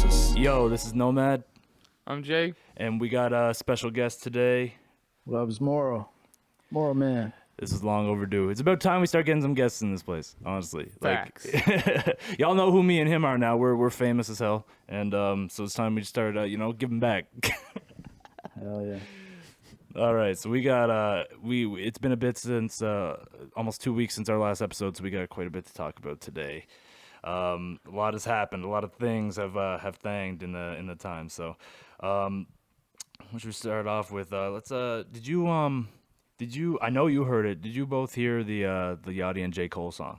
process. Yo, this is Nomad, I'm Jay. and we got a special guest today. Loves Moro. Moro man. This is long overdue. It's about time we start getting some guests in this place, honestly. Facts. Like, y'all know who me and him are now. We're famous as hell, and so it's time we start, giving back. Hell yeah. All right, so we got it's been a bit since almost 2 weeks since our last episode, so we got quite a bit to talk about today. A lot has happened. A lot of things have thanged in the time. So, we should start off with did you? I know you heard it. Did you both hear the Yachty and J. Cole song?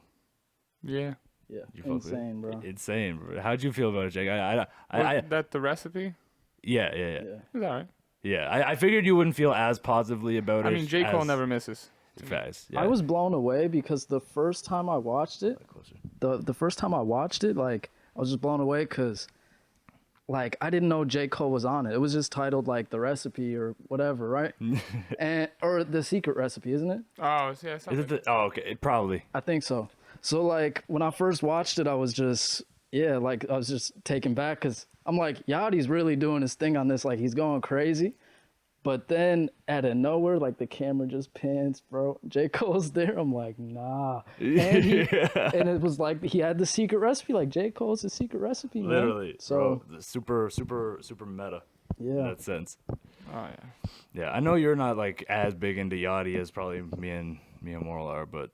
Yeah. Yeah. You fuck with it? Insane, bro. Insane, bro. How'd you feel about it, Jake? That the recipe? Yeah. It's all right. Yeah, I figured you wouldn't feel as positively about it. I mean, J. Cole never misses. Fast. Yeah. I was blown away because the first time I watched it, the first time I watched it, like, I was just blown away because, like, I didn't know J. Cole was on it. It was just titled, like, The Recipe or whatever, right? Or The Secret Recipe, isn't it? Oh, yeah. Is it okay, probably. I think so. So, like, when I first watched it, I was just, I was just taken back because I'm like, Yachty's really doing his thing on this. Like, he's going crazy. But then, out of nowhere, like, the camera just pans, bro. J. Cole's there. I'm like, nah. And, and it was like, he had the secret recipe. Like, J. Cole's the secret recipe, man. Literally. So, bro, super meta. yeah. In that sense. Oh, yeah. Yeah, I know you're not, like, as big into Yachty as probably me and Moral are, but,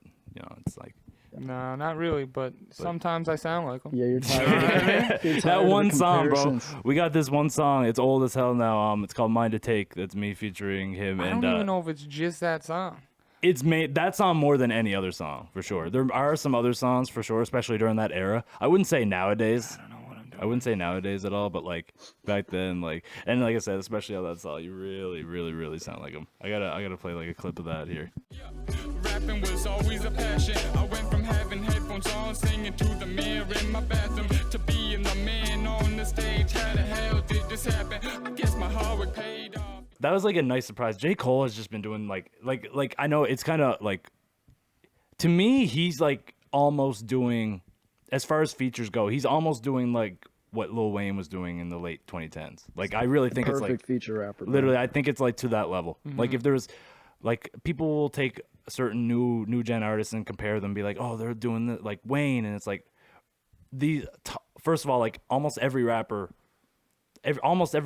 it's like... No, not really, but sometimes I sound like him. Yeah, you're tired. You're tired that of the one song, bro. comparisons. We got this one song. It's old as hell now. It's called Mind to Take. That's me featuring him. I And don't even know if it's just that song. it's made that song more than any other song, for sure. There are some other songs, for sure, especially during that era. I wouldn't say nowadays. I don't know what I'm doing. I wouldn't say nowadays at all, but like back then, like, and like I said, especially on that song, you really sound like him. I gotta play like a clip of that here. Rapping was always a passion. I went from having headphones on, singing to the mirror in my bathroom, to being the man on the stage. How the hell did this happen? I guess my hard work paid off. That was like a nice surprise. J. Cole has just been doing like I know it's kind of like, to me, he's like almost doing, as far as features go, he's almost doing like what Lil Wayne was doing in the late 2010s. Like, I really think it's like Perfect feature rapper. Bro. literally, I think it's like to that level. Like, if there's like, people will take certain new gen artists and compare them, be like, oh, they're doing the, like Wayne, and it's like first of all, like almost every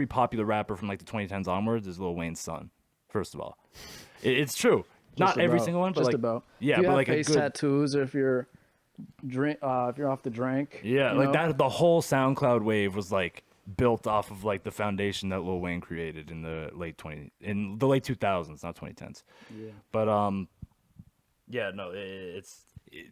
popular rapper from like the 2010s onwards is Lil Wayne's son. First of all, it's true. Not every single one, but just like, about. yeah, if you but have like face a good, tattoos, or if you're if you're off the drink. yeah, you like know? that. The whole SoundCloud wave was like built off of like the foundation that Lil Wayne created in the late 2000s, not 2010s. Yeah. But yeah, no,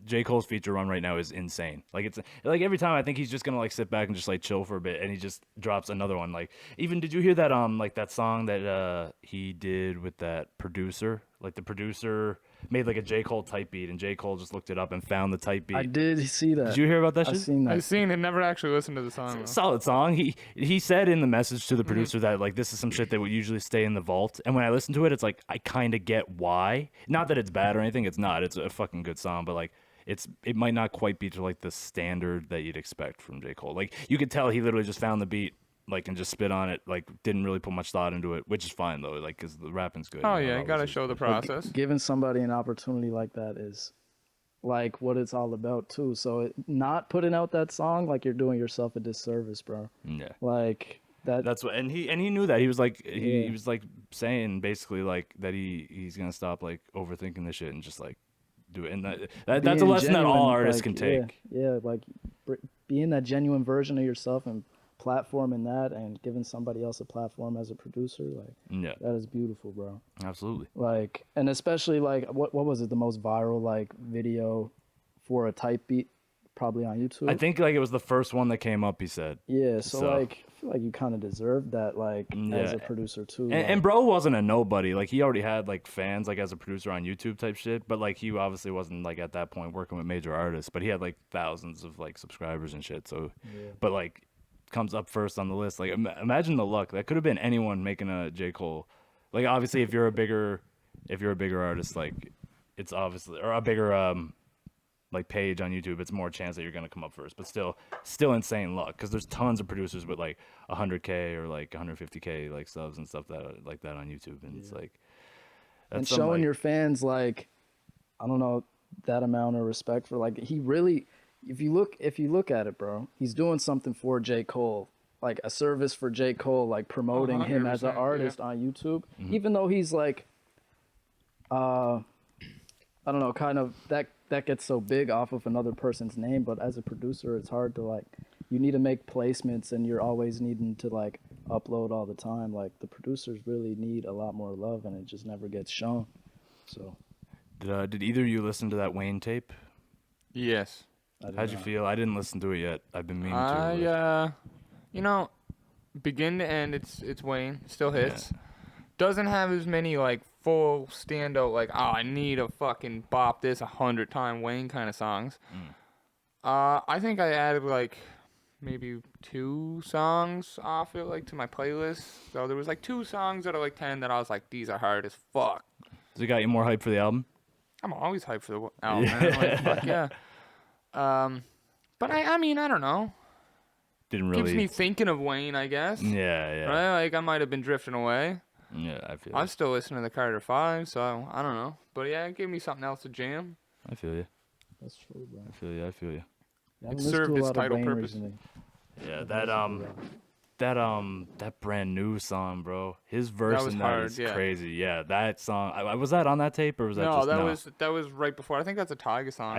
J. Cole's feature run right now is insane. Like, it's like every time I think he's just gonna like sit back and just like chill for a bit, and he just drops another one. Like, even did you hear that like that song that he did with that producer? Like, the producer made like a J. Cole type beat, and J. Cole just looked it up and found the type beat. I did see that. Did you hear about that I've shit? seen that. I've seen it, never actually listened to the song. though. Solid song. He said in the message to the producer that like, this is some shit that would usually stay in the vault, and when I listen to it, it's like, I kind of get why. Not that it's bad or anything. It's not. It's a fucking good song, but like, it might not quite be to like the standard that you'd expect from J. Cole. Like, you could tell he literally just found the beat, like, and just spit on it, like, didn't really put much thought into it, which is fine though, like, because the rapping's good. Oh, yeah, you gotta show the process. Giving somebody an opportunity like that is like what it's all about too. So not putting out that song, like, you're doing yourself a disservice, bro. Yeah. Like that. That's what, and he knew that. He was like, he was like saying basically like that he's gonna stop like overthinking this shit and just like do it. And that's a being lesson that all genuine, artists like, can take. Yeah, like being that genuine version of yourself and platforming that and giving somebody else a platform as a producer, like, Yeah, that is beautiful, bro. absolutely. Like, and especially like what was it, the most viral like video for a type beat probably on YouTube? I think like it was the first one that came up. He said. Yeah, so So- like I feel like you kind of deserved that, like, as Yeah. a producer too. And bro wasn't a nobody. Like, he already had like fans like as a producer on YouTube type shit. But like, he obviously wasn't like at that point working with major artists. But he had like thousands of like subscribers and shit. So, but like, comes up first on the list. Like, imagine the luck. That could have been anyone making a J. Cole. Like, obviously, if you're a bigger artist, like, it's obviously, or a bigger like page on YouTube, it's more chance that you're gonna come up first. But still insane luck because there's tons of producers with like 100K or like 150K like subs and stuff that like that on YouTube, and it's like and showing your fans like I don't know that amount of respect for like he really. If you look at it, bro, he's doing something for J. Cole, like a service for J. Cole, like promoting him as an artist on YouTube, even though he's like, I don't know, kind of that gets so big off of another person's name. But as a producer, it's hard to like, you need to make placements and you're always needing to like upload all the time. Like the producers really need a lot more love and it just never gets shown. So, did either of you listen to that Wayne tape? Yes. How'd you feel? I didn't listen to it yet. I've been meaning to. You know, begin to end, it's Wayne. Still hits. Yeah. Doesn't have as many like full standout like I need to fucking bop this 100 time Wayne kind of songs. I think I added like maybe 2 songs off it like to my playlist. So there was like 2 songs out of like 10 that I was like these are hard as fuck. Does it got you more hyped for the album? I'm always hyped for the album. Man. Like, fuck yeah. But I mean, I don't know. Didn't really keeps me thinking of Wayne, I guess. Yeah. Right? Like I might have been drifting away. Yeah, I feel. I'm still listening to the Carter 5, so I don't know. But yeah, it gave me something else to jam. I feel you. That's true, bro. I feel you. Yeah, it served its title purpose. Recently. Yeah, that brand new song, bro. His verse in that is crazy. Yeah, that song. Was that on that tape or was that just that was right before. I think that's a Tyga song.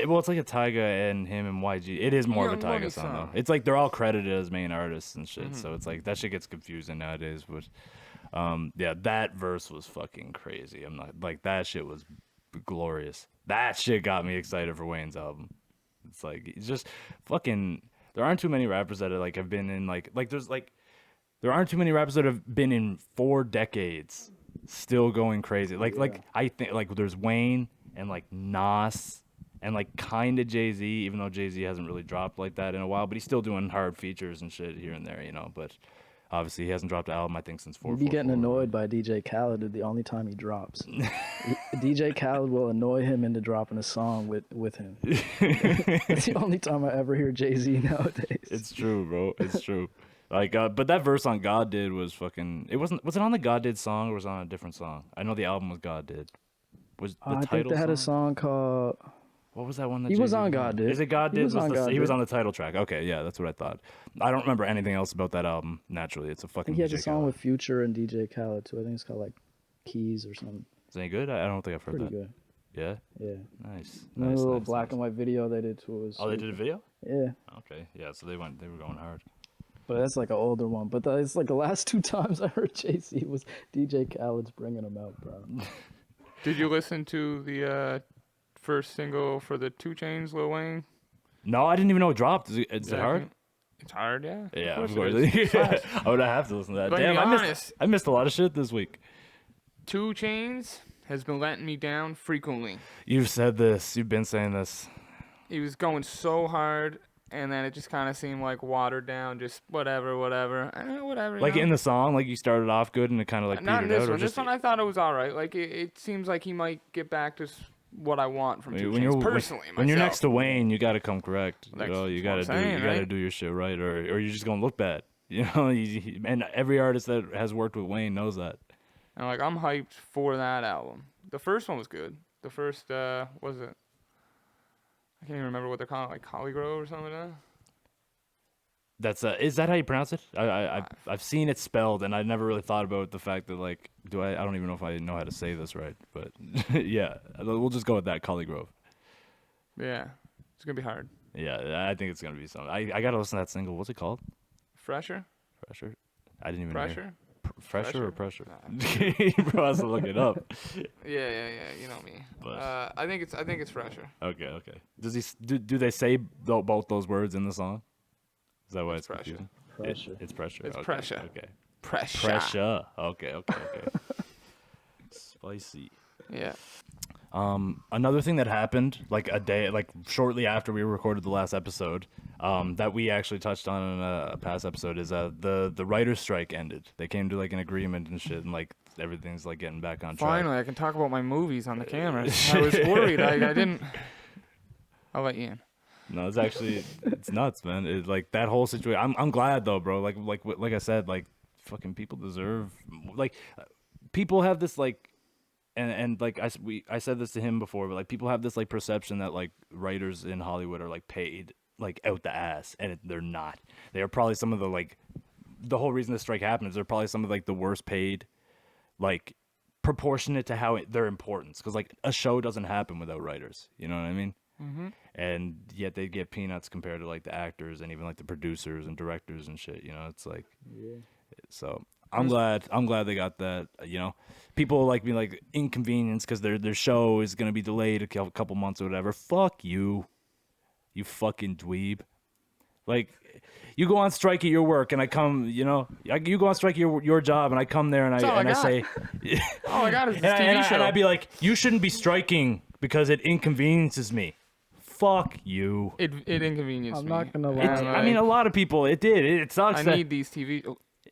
Well, it's like a Tyga and him and YG. It is more of a Tyga song though. It's like they're all credited as main artists and shit. So it's like that shit gets confusing nowadays. But yeah, that verse was fucking crazy. I'm not like that shit was glorious. That shit got me excited for Wayne's album. It's like it's just fucking. There aren't too many rappers that like have been in like there's like there aren't too many rappers that have been in 4 decades still going crazy. Like I think like there's Wayne and like Nas and like kind of Jay-Z, even though Jay-Z hasn't really dropped like that in a while, but he's still doing hard features and shit here and there, you know. But obviously he hasn't dropped an album I think since 4. You'd be getting annoyed by DJ Khaled the only time he drops. DJ Khaled will annoy him into dropping a song with him. It's the only time I ever hear Jay-Z nowadays. It's true, bro. It's true. Like, but that verse on God Did was fucking. Was it on the God Did song or was it on a different song? I know the album was God Did. Was the title? I think they had a song called. What was that one? That he was on God Did. Is it God Did? He was on the title track. Okay, yeah, that's what I thought. I don't remember anything else about that album. Naturally, it's a fucking. He had a song with Future and DJ Khaled too. I think it's called like Keys or something. Is it any good? I don't think I've heard that. Pretty good. Yeah. Yeah. Nice. A little black and white video they did too. Was they did a video? Yeah. Okay. Yeah. So they were going hard. But that's like an older one. But it's like the last 2 times I heard Jay-Z was DJ Khaled's bringing him out, bro. Did you listen to the first single for the 2 Chainz, Lil Wayne? No, I didn't even know it dropped. Is it hard? It's hard, yeah. Yeah, of course. I would have to listen to that. But damn, I missed a lot of shit this week. 2 Chainz has been letting me down frequently. You've said this. You've been saying this. He was going so hard, and then it just kind of seemed like watered down, just whatever. Whatever. Like in the song, like you started off good and it kind of like not petered in this out. one. This one I thought it was all right. Like it seems like he might get back to what I want from 2 Chainz personally. When you're next to Wayne, you got to come correct. You got to do your shit right, or you're just gonna look bad. You know, and every artist that has worked with Wayne knows that. And like I'm hyped for that album. The first one was good. The first was it? I can't even remember what they're calling it, like Collygrove or something like that. That's is that how you pronounce it? I've seen it spelled, and I never really thought about the fact that like I don't even know if I know how to say this right, but yeah, we'll just go with that Collygrove. Yeah, it's gonna be hard. Yeah, I think it's gonna be something. I gotta listen to that single. What's it called? Fresher. I didn't even Pressure. Hear. Fresher or pressure? Bro has to look it up. Yeah. You know me. But, I think it's fresher. Okay. Does he do they say both those words in the song? Is that why it's pressure? Pressure. It's pressure. It's okay. pressure. Okay. Pressure. Okay. Spicy. Yeah. Another thing that happened like a day, like shortly after we recorded the last episode, that we actually touched on in a past episode is the writer's strike ended. They came to like an agreement and shit, and like everything's like getting back on track. Finally, I can talk about my movies on the camera. I was worried. I didn't. I'll let you in. No, it's actually it's nuts, man. It, like that whole situation. I'm glad though, bro. Like I said, like fucking people deserve like people have this like and like I said this to him before, but like people have this like perception that like writers in Hollywood are like paid like out the ass, and they're not. They are probably some of the like the whole reason this strike happened is they're probably some of like the worst paid, like proportionate to how their importance, because like a show doesn't happen without writers. You know what I mean? Mm-hmm. And yet they get peanuts compared to like the actors and even like the producers and directors and shit. You know, it's like, so I'm glad they got that. You know, people like me like inconvenience because their show is gonna be delayed a couple months or whatever. Fuck you, you fucking dweeb. Like, you go on strike at your work, and I come. You know, you go on strike at your job, and I come there, and I say, all I got is this TV show. And I'd be like, you shouldn't be striking because it inconveniences me. Fuck you. It inconvenienced me. I'm not gonna lie. I mean, a lot of people. It did. It sucks. I need these TV.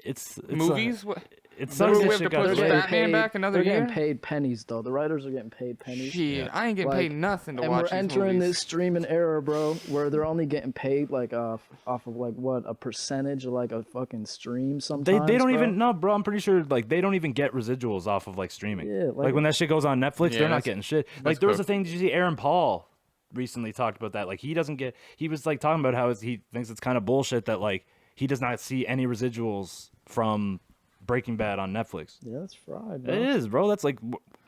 It's movies. What? It sucks. We That have shit to got push delayed. Batman back another they're year. getting paid pennies though. The writers are getting paid pennies. Shit, I ain't getting paid nothing to and watch we're these entering movies. this streaming era, bro, where they're only getting paid like off of like what, a percentage of like a fucking stream sometimes. They don't bro. even no, bro. I'm pretty sure like they don't even get residuals off of like streaming. Yeah, like when that shit goes on Netflix, Yeah, they're not that's- getting shit. that's Like there was a cooked. thing. Did you see Aaron Paul recently talked about that? Like he doesn't get. He was like talking about how he thinks it's kind of bullshit that like he does not see any residuals from Breaking Bad on Netflix. Yeah, that's fried, bro. It is, bro. That's like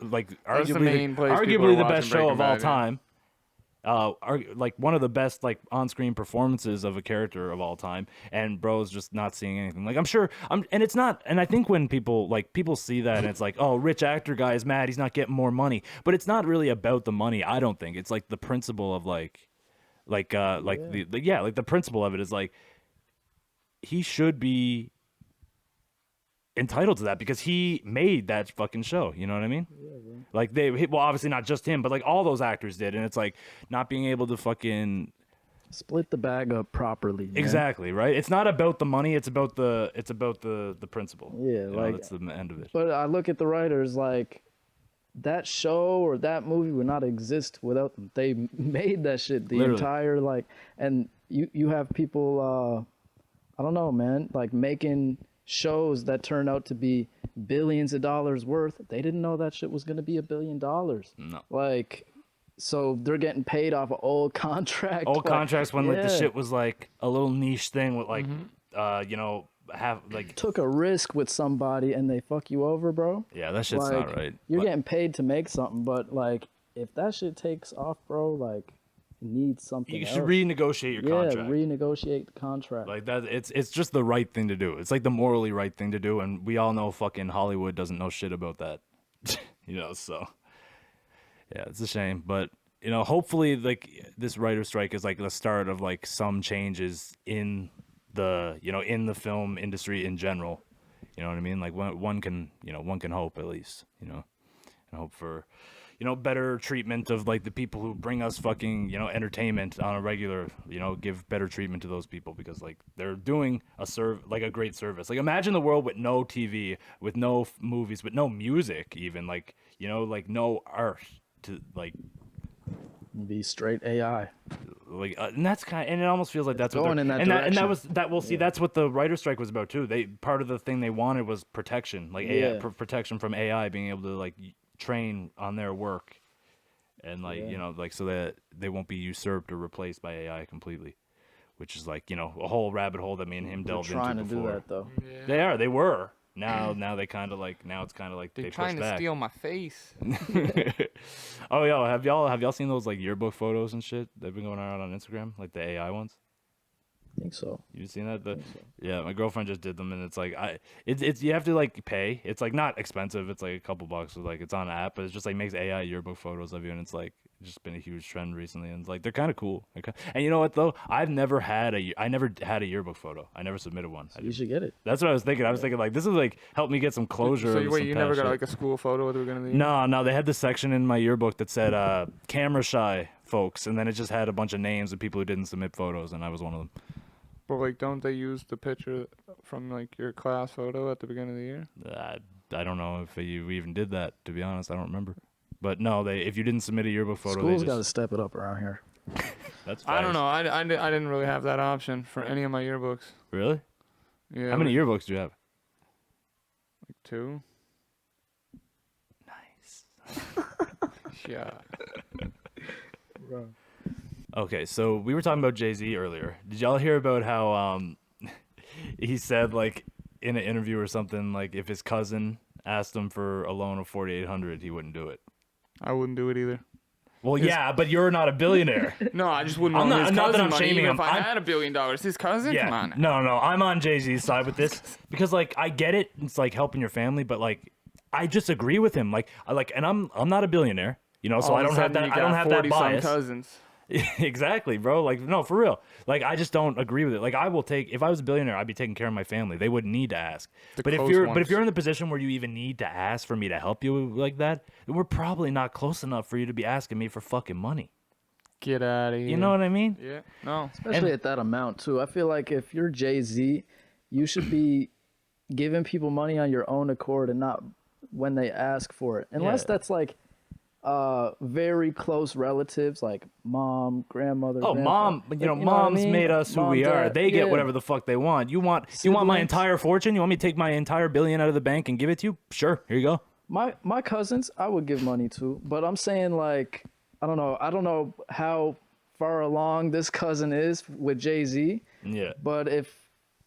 That's the main place people arguably are the best watching show of all Breaking Bad, time. Like one of the best like on-screen performances of a character of all time, and bro's just not seeing anything. Like I'm sure and it's not. And I think when people see that, and it's like, oh, rich actor guy is mad, he's not getting more money. But it's not really about the money. I don't think it's like the principle of like the principle of it is like he should be entitled to that because he made that fucking show. You know what I mean? Yeah, like well, obviously not just him, but like all those actors did, and it's like not being able to fucking split the bag up properly. Man. exactly right. It's not about the money. It's about the principle. Yeah, You know, like that's the end of it. But I look at the writers like that show or that movie would not exist without them. They made that shit. The Literally. entire like, and you have people. I don't know, man. Like making shows that turn out to be billions of dollars worth. They didn't know that shit was gonna be $1 billion. No. Like, so they're getting paid off of old contracts. Old contracts when like the yeah. shit was like a little niche thing with like you know, have like Took a risk with somebody and they fuck you over, bro. yeah, that shit's Like, not right. You're But- getting paid to make something, but like if that shit takes off, bro, like it needs something. you should else. renegotiate your contract. Renegotiate the contract. Like that, it's just the right thing to do. It's like the morally right thing to do, and we all know fucking Hollywood doesn't know shit about that, you know. So, yeah, it's a shame, but you know, hopefully, like this writer strike is like the start of like some changes in the in the film industry in general. You know what I mean? Like one can hope at least, and hope for. Better treatment of like the people who bring us fucking, entertainment on a regular, give better treatment to those people because like they're doing a great service. Like imagine the world with no TV, with no movies, with no music, even like, like no art to like Be straight AI. like and that's and it almost feels like that's what going they're- in that and that direction. was that we'll see that's what the writer strike was about too. Part of the thing they wanted was protection, like AI, Yeah. protection from AI being able to like train on their work and like like so that they won't be usurped or replaced by AI completely, which is like a whole rabbit hole that me and him They're delved trying into to before. do that though. They were now they kind of like now it's kind of like They're they trying push to back. steal my face. Oh yo, have y'all seen those like yearbook photos and shit that've been going around on Instagram, like the AI ones? I think so. You seen that? Yeah, my girlfriend just did them, and it's like it's you have to like pay. It's like not expensive. It's like a couple bucks. So, like it's on an app, but it's just like makes AI yearbook photos of you, and it's like just been a huge trend recently. And it's like they're kind of cool. And you know what though? I never had a yearbook photo. I never submitted one. You should get it. That's what I was thinking. I was thinking like this is like help me get some closure. So of wait, some you past never got shit. like a school photo at the beginning of the year? No, they had this section in my yearbook that said camera shy folks, and then it just had a bunch of names of people who didn't submit photos, and I was one of them. But like, don't they use the picture from like your class photo at the beginning of the year? I don't know if you even did that, to be honest. I don't remember. But no, if you didn't submit a yearbook photo, School's they got to just, step it up around here. That's I don't facts. know. I didn't really have that option for any of my yearbooks. Really? Yeah. How many yearbooks do you have? Like 2. Nice. Yeah. Bro. Okay, so we were talking about Jay-Z earlier. Did y'all hear about how he said like in an interview or something like if his cousin asked him for a loan of $4,800, he wouldn't do it. I wouldn't do it either. Well, yeah, but you're not a billionaire. No, I just wouldn't I'm loan not- his not that cousin I'm money, shaming even him. if I I'm- had $1 billion. His cousin? Yeah. Come on. No, I'm on Jay-Z's side with this because like I get it. It's like helping your family, but like I just agree with him. Like and I'm not a billionaire, you know, so All I of a don't have sudden that. you I don't got have that 40-some bias. cousins. Exactly, bro. Like, no, for real. Like, I just don't agree with it. Like, if I was a billionaire, I'd be taking care of my family. They wouldn't need to ask. But if close you're ones. in the position where you even need to ask for me to help you like that, then we're probably not close enough for you to be asking me for fucking money. Get out of here. You know what I mean? Yeah. No. Especially at that amount too. I feel like if you're Jay-Z, you should be giving people money on your own accord and not when they ask for it. Unless Yeah. that's like very close relatives like mom, grandmother. Oh, grandpa. mom, Like, know, what I mom's mean? made us who Mom, we are. dad, They get yeah. whatever the fuck they want. You want my Siblings. entire fortune? You want me to take my entire billion out of the bank and give it to you? Sure, here you go. My cousins, I would give money to, but I'm saying like I don't know how far along this cousin is with Jay-Z, Yeah. but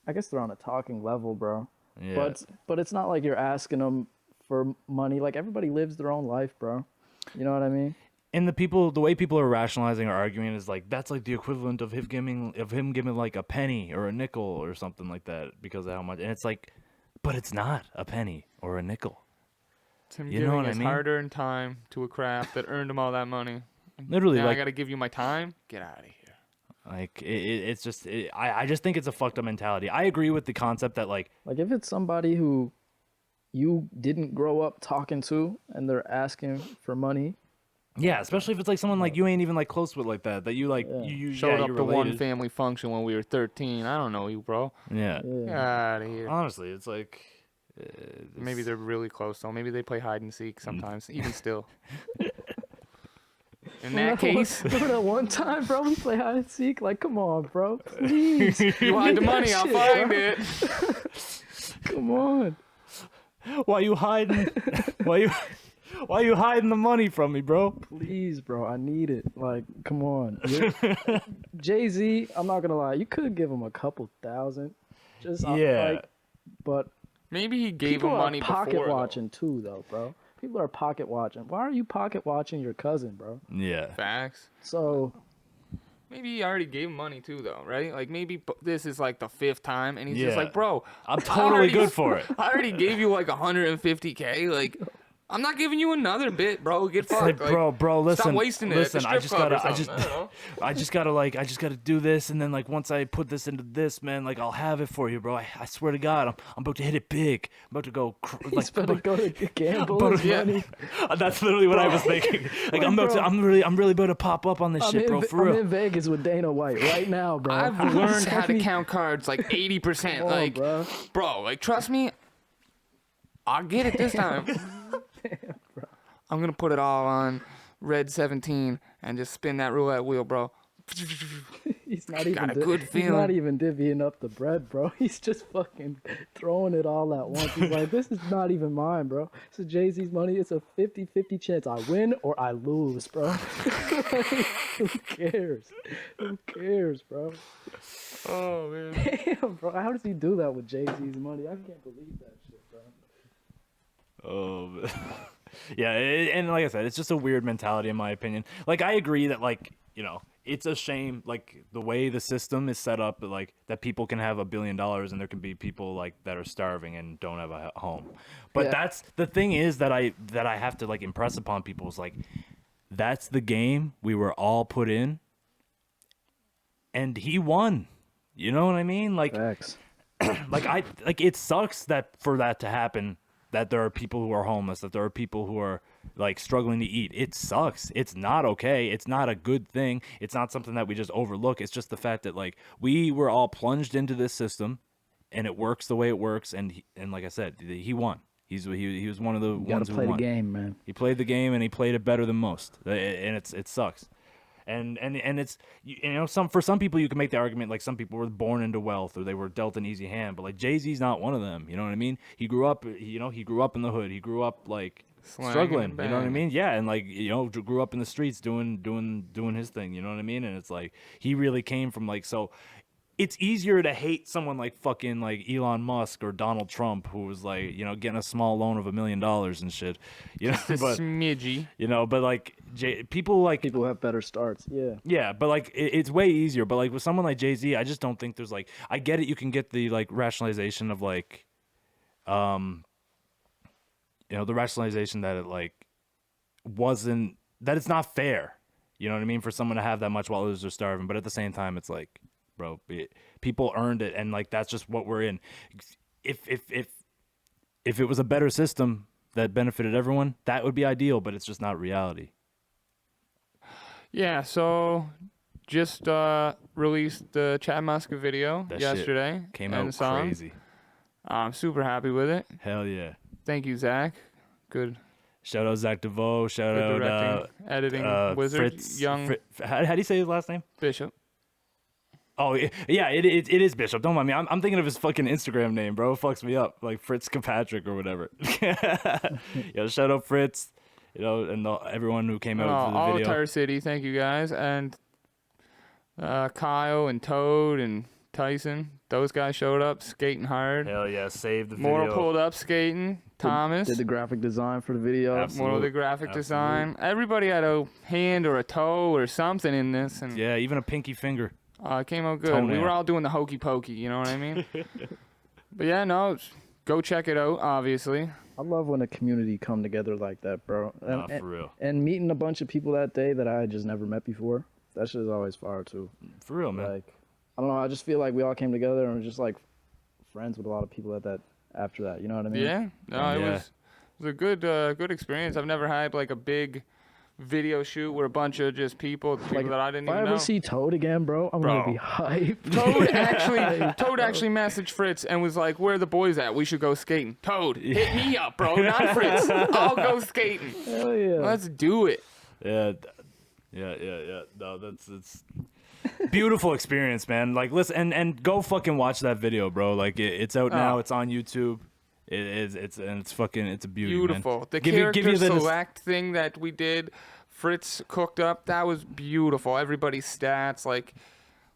I guess they're on a talking level, bro. Yeah. But it's not like you're asking them for money. Like everybody lives their own life, bro. You know what I mean? And the way people are rationalizing or arguing is like that's like the equivalent of him giving like a penny or a nickel or something like that because of how much. And it's like, but it's not a penny or a nickel. It's him You know giving what I his mean? hard-earned time to a craft that earned him all that money. Literally, Now I like got to give you my time? Get out of here. it's just I just think it's a fucked up mentality. I agree with the concept that like Like if it's somebody who you didn't grow up talking to and they're asking for money, yeah, especially if it's like someone like you ain't even like close with like that you like Yeah. you Showed up you're to one related. family function when we were 13. I don't know you, bro. Yeah. Get out of here. Honestly, it's like Maybe they're really close, though. Maybe they play hide and seek sometimes, even still. In that case, remember that one time, bro, we play hide and seek. Like, come on, bro, please. you hide the Make that money, I'll shit, find bro. it. Come on. why you hiding why you hiding the money from me, bro? Please, bro, I need it. Like, come on. Jay-Z, I'm not gonna lie, you could give him a couple thousand. Just Yeah. like, but Maybe he gave people him are money pocket before. though. watching too, though, bro. People are pocket watching. Why are you pocket watching your cousin, bro? Yeah. Facts. So Maybe he already gave him money too, though, right? Like maybe this is like the 5th time, and he's just Yeah. like, "Bro, I'm I totally already- good for it. I already gave you like 150K. Like, I'm not giving you another bit, bro. Get fucked. Like, bro, listen. Stop wasting it. Listen, at the I strip just club or gotta, something. I don't know. I just gotta do this, and then like once I put this into this, man, like I'll have it for you, bro. I swear to God, I'm about to hit it big. I'm about to go he's gonna go to gamble but- his yeah. money. That's literally what I was thinking. Like I'm about to, bro. I'm really about to pop up on this shit, bro. For I'm real. in Vegas with Dana White right now, bro. I've learned how to Send me- count cards like 80%. Come on, Like, bro. like trust me, I'll get it this time. I'm gonna put it all on red 17 and just spin that roulette wheel, bro. He's not even Got a good he's feeling. not even divvying up the bread, bro. He's just fucking throwing it all at once. He's like, this is not even mine, bro. This is Jay-Z's money. It's a 50-50 chance I win or I lose, bro. Who cares? Who cares, bro? Oh man. Damn, bro. How does he do that with Jay-Z's money? I can't believe that shit, bro. Oh, yeah, and like I said, it's just a weird mentality in my opinion. Like I agree that like it's a shame like the way the system is set up, like that people can have $1 billion and there can be people like that are starving and don't have a home. But Yeah. that's the thing is that I have to like impress upon people is like that's the game we were all put in, and he won. You know what I mean? Like. Facts. like it sucks that for that to happen, that there are people who are homeless, that there are people who are like struggling to eat. It sucks. It's not okay. It's not a good thing. It's not something that we just overlook. It's just the fact that like we were all plunged into this system and it works the way it works, and like I said, he won. He was one of the You gotta ones who play the won. game, man. He played the game and he played it better than most. And it sucks. And it's for some people you can make the argument like some people were born into wealth or they were dealt an easy hand, but like Jay-Z's not one of them. You know what I mean? He grew up in the hood. He grew up like struggling. You know what I mean? Yeah, and like grew up in the streets doing his thing. You know what I mean? And it's like he really came from like so. It's easier to hate someone like fucking like Elon Musk or Donald Trump, who was like, getting a small loan of $1 million and shit, Just a smidgy. But like people who have better starts. Yeah. Yeah, but like it's way easier. But like with someone like Jay-Z, I just don't think there's like, I get it. You can get the like rationalization of like, the rationalization that it like wasn't, that it's not fair. You know what I mean? For someone to have that much while others are starving. But at the same time, it's like, bro, people earned it, and like that's just what we're in. If it was a better system that benefited everyone, that would be ideal, but it's just not reality. Yeah, so just released the Chad Muska video That yesterday. shit came out crazy. I'm super happy with it. Hell yeah. Thank you, Zach. Good. Shout out Zach DeVoe. Shout Good out editing wizard. Fritz, Young how do you say his last name? Bishop. Oh yeah, it is Bishop. Don't mind me. I'm thinking of his fucking Instagram name, bro. It fucks me up, like Fritz Kirkpatrick or whatever. Shout out Fritz, and everyone who came out to the all video. Tire City, thank you guys, and Kyle and Toad and Tyson. Those guys showed up skating hard. Hell yeah, saved the video. Mortal pulled up skating. Thomas did the graphic design for the video. Mortal did graphic design. Everybody had a hand or a toe or something in this, and yeah, even a pinky finger. It came out good. Toenail. We were all doing the hokey pokey, you know what I mean? But yeah, no, go check it out, obviously. I love when a community come together like that, bro. For real. And meeting a bunch of people that day that I had just never met before, that shit is always fire too. For real, man. Like, I don't know, I just feel like we all came together and were just like friends with a lot of people after that, you know what I mean? Yeah, no, it was a good experience. I've never had like a big video shoot where a bunch of just people that I didn't even know. If I ever see Toad again, bro, I'm gonna be hyped. Toad actually messaged Fritz and was like, "Where are the boys at? We should go skating." Toad, hit me up, bro, not Fritz. I'll go skating. Hell yeah. Let's do it. Yeah. No, it's beautiful experience, man. Like, listen, and go fucking watch that video, bro. Like, it's out now. It's on YouTube. It's a beauty, beautiful. Man. The character select thing that we did, Fritz cooked up, that was beautiful. Everybody's stats, like,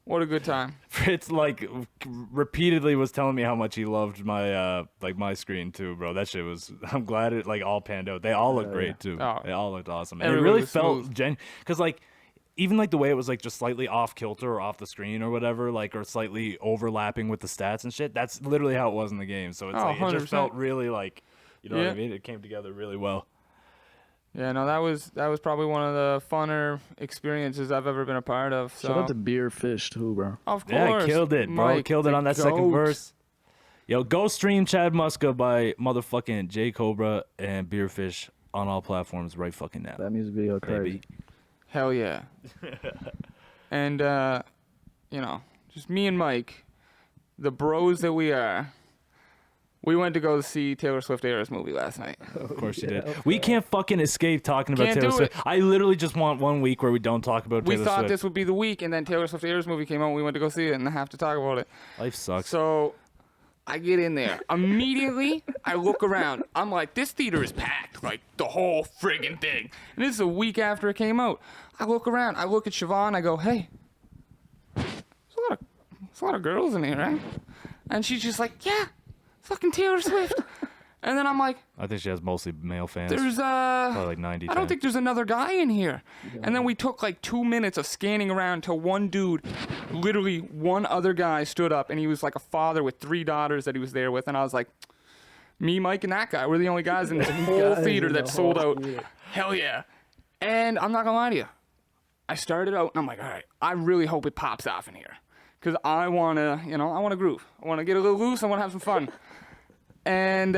what a good time. Fritz like repeatedly was telling me how much he loved my my screen too, bro. That shit was. I'm glad it like all panned out. They all looked great too. Oh. They all looked awesome. And it really felt because like. Even like the way it was like just slightly off kilter or off the screen or whatever, like or slightly overlapping with the stats and shit. That's literally how it was in the game. So it's like 100%. It just felt really like, you know what I mean? It came together really well. Yeah, no, that was probably one of the funner experiences I've ever been a part of. So. Shout out to Beer Fish too, bro. Of course. Yeah, killed it, bro. Mike, killed it on that goat. second verse. Yo, go stream Chad Muska by motherfucking J Cobra and Beer Fish on all platforms right fucking now. That music video crazy. Baby. Hell yeah. And, just me and Mike, the bros that we are, we went to go see Taylor Swift Eras movie last night. Of course you did. We can't fucking escape talking about Can't Taylor do Swift. it. I literally just want 1 week where we don't talk about Taylor We Swift. thought this would be the week, and then Taylor Swift Eras movie came out, and we went to go see it, and I have to talk about it. Life sucks. So I get in there. Immediately, I look around. I'm like, this theater is packed. Like, the whole friggin' thing. And this is a week after it came out. I look around. I look at Siobhan. I go, hey, there's a lot of girls in here, right? And she's just like, yeah, fucking Taylor Swift. And then I'm like, I think she has mostly male fans. there's probably like 90. I don't think there's another guy in here. And then we took like 2 minutes of scanning around till one dude, literally one other guy stood up, and he was like a father with 3 daughters that he was there with. And I was like, me, Mike, and that guy, we're the only guys in this whole theater that sold out. Hell yeah. And I'm not gonna lie to you. I started out, and I'm like, all right, I really hope it pops off in here. Because I want to groove. I want to get a little loose. I want to have some fun. And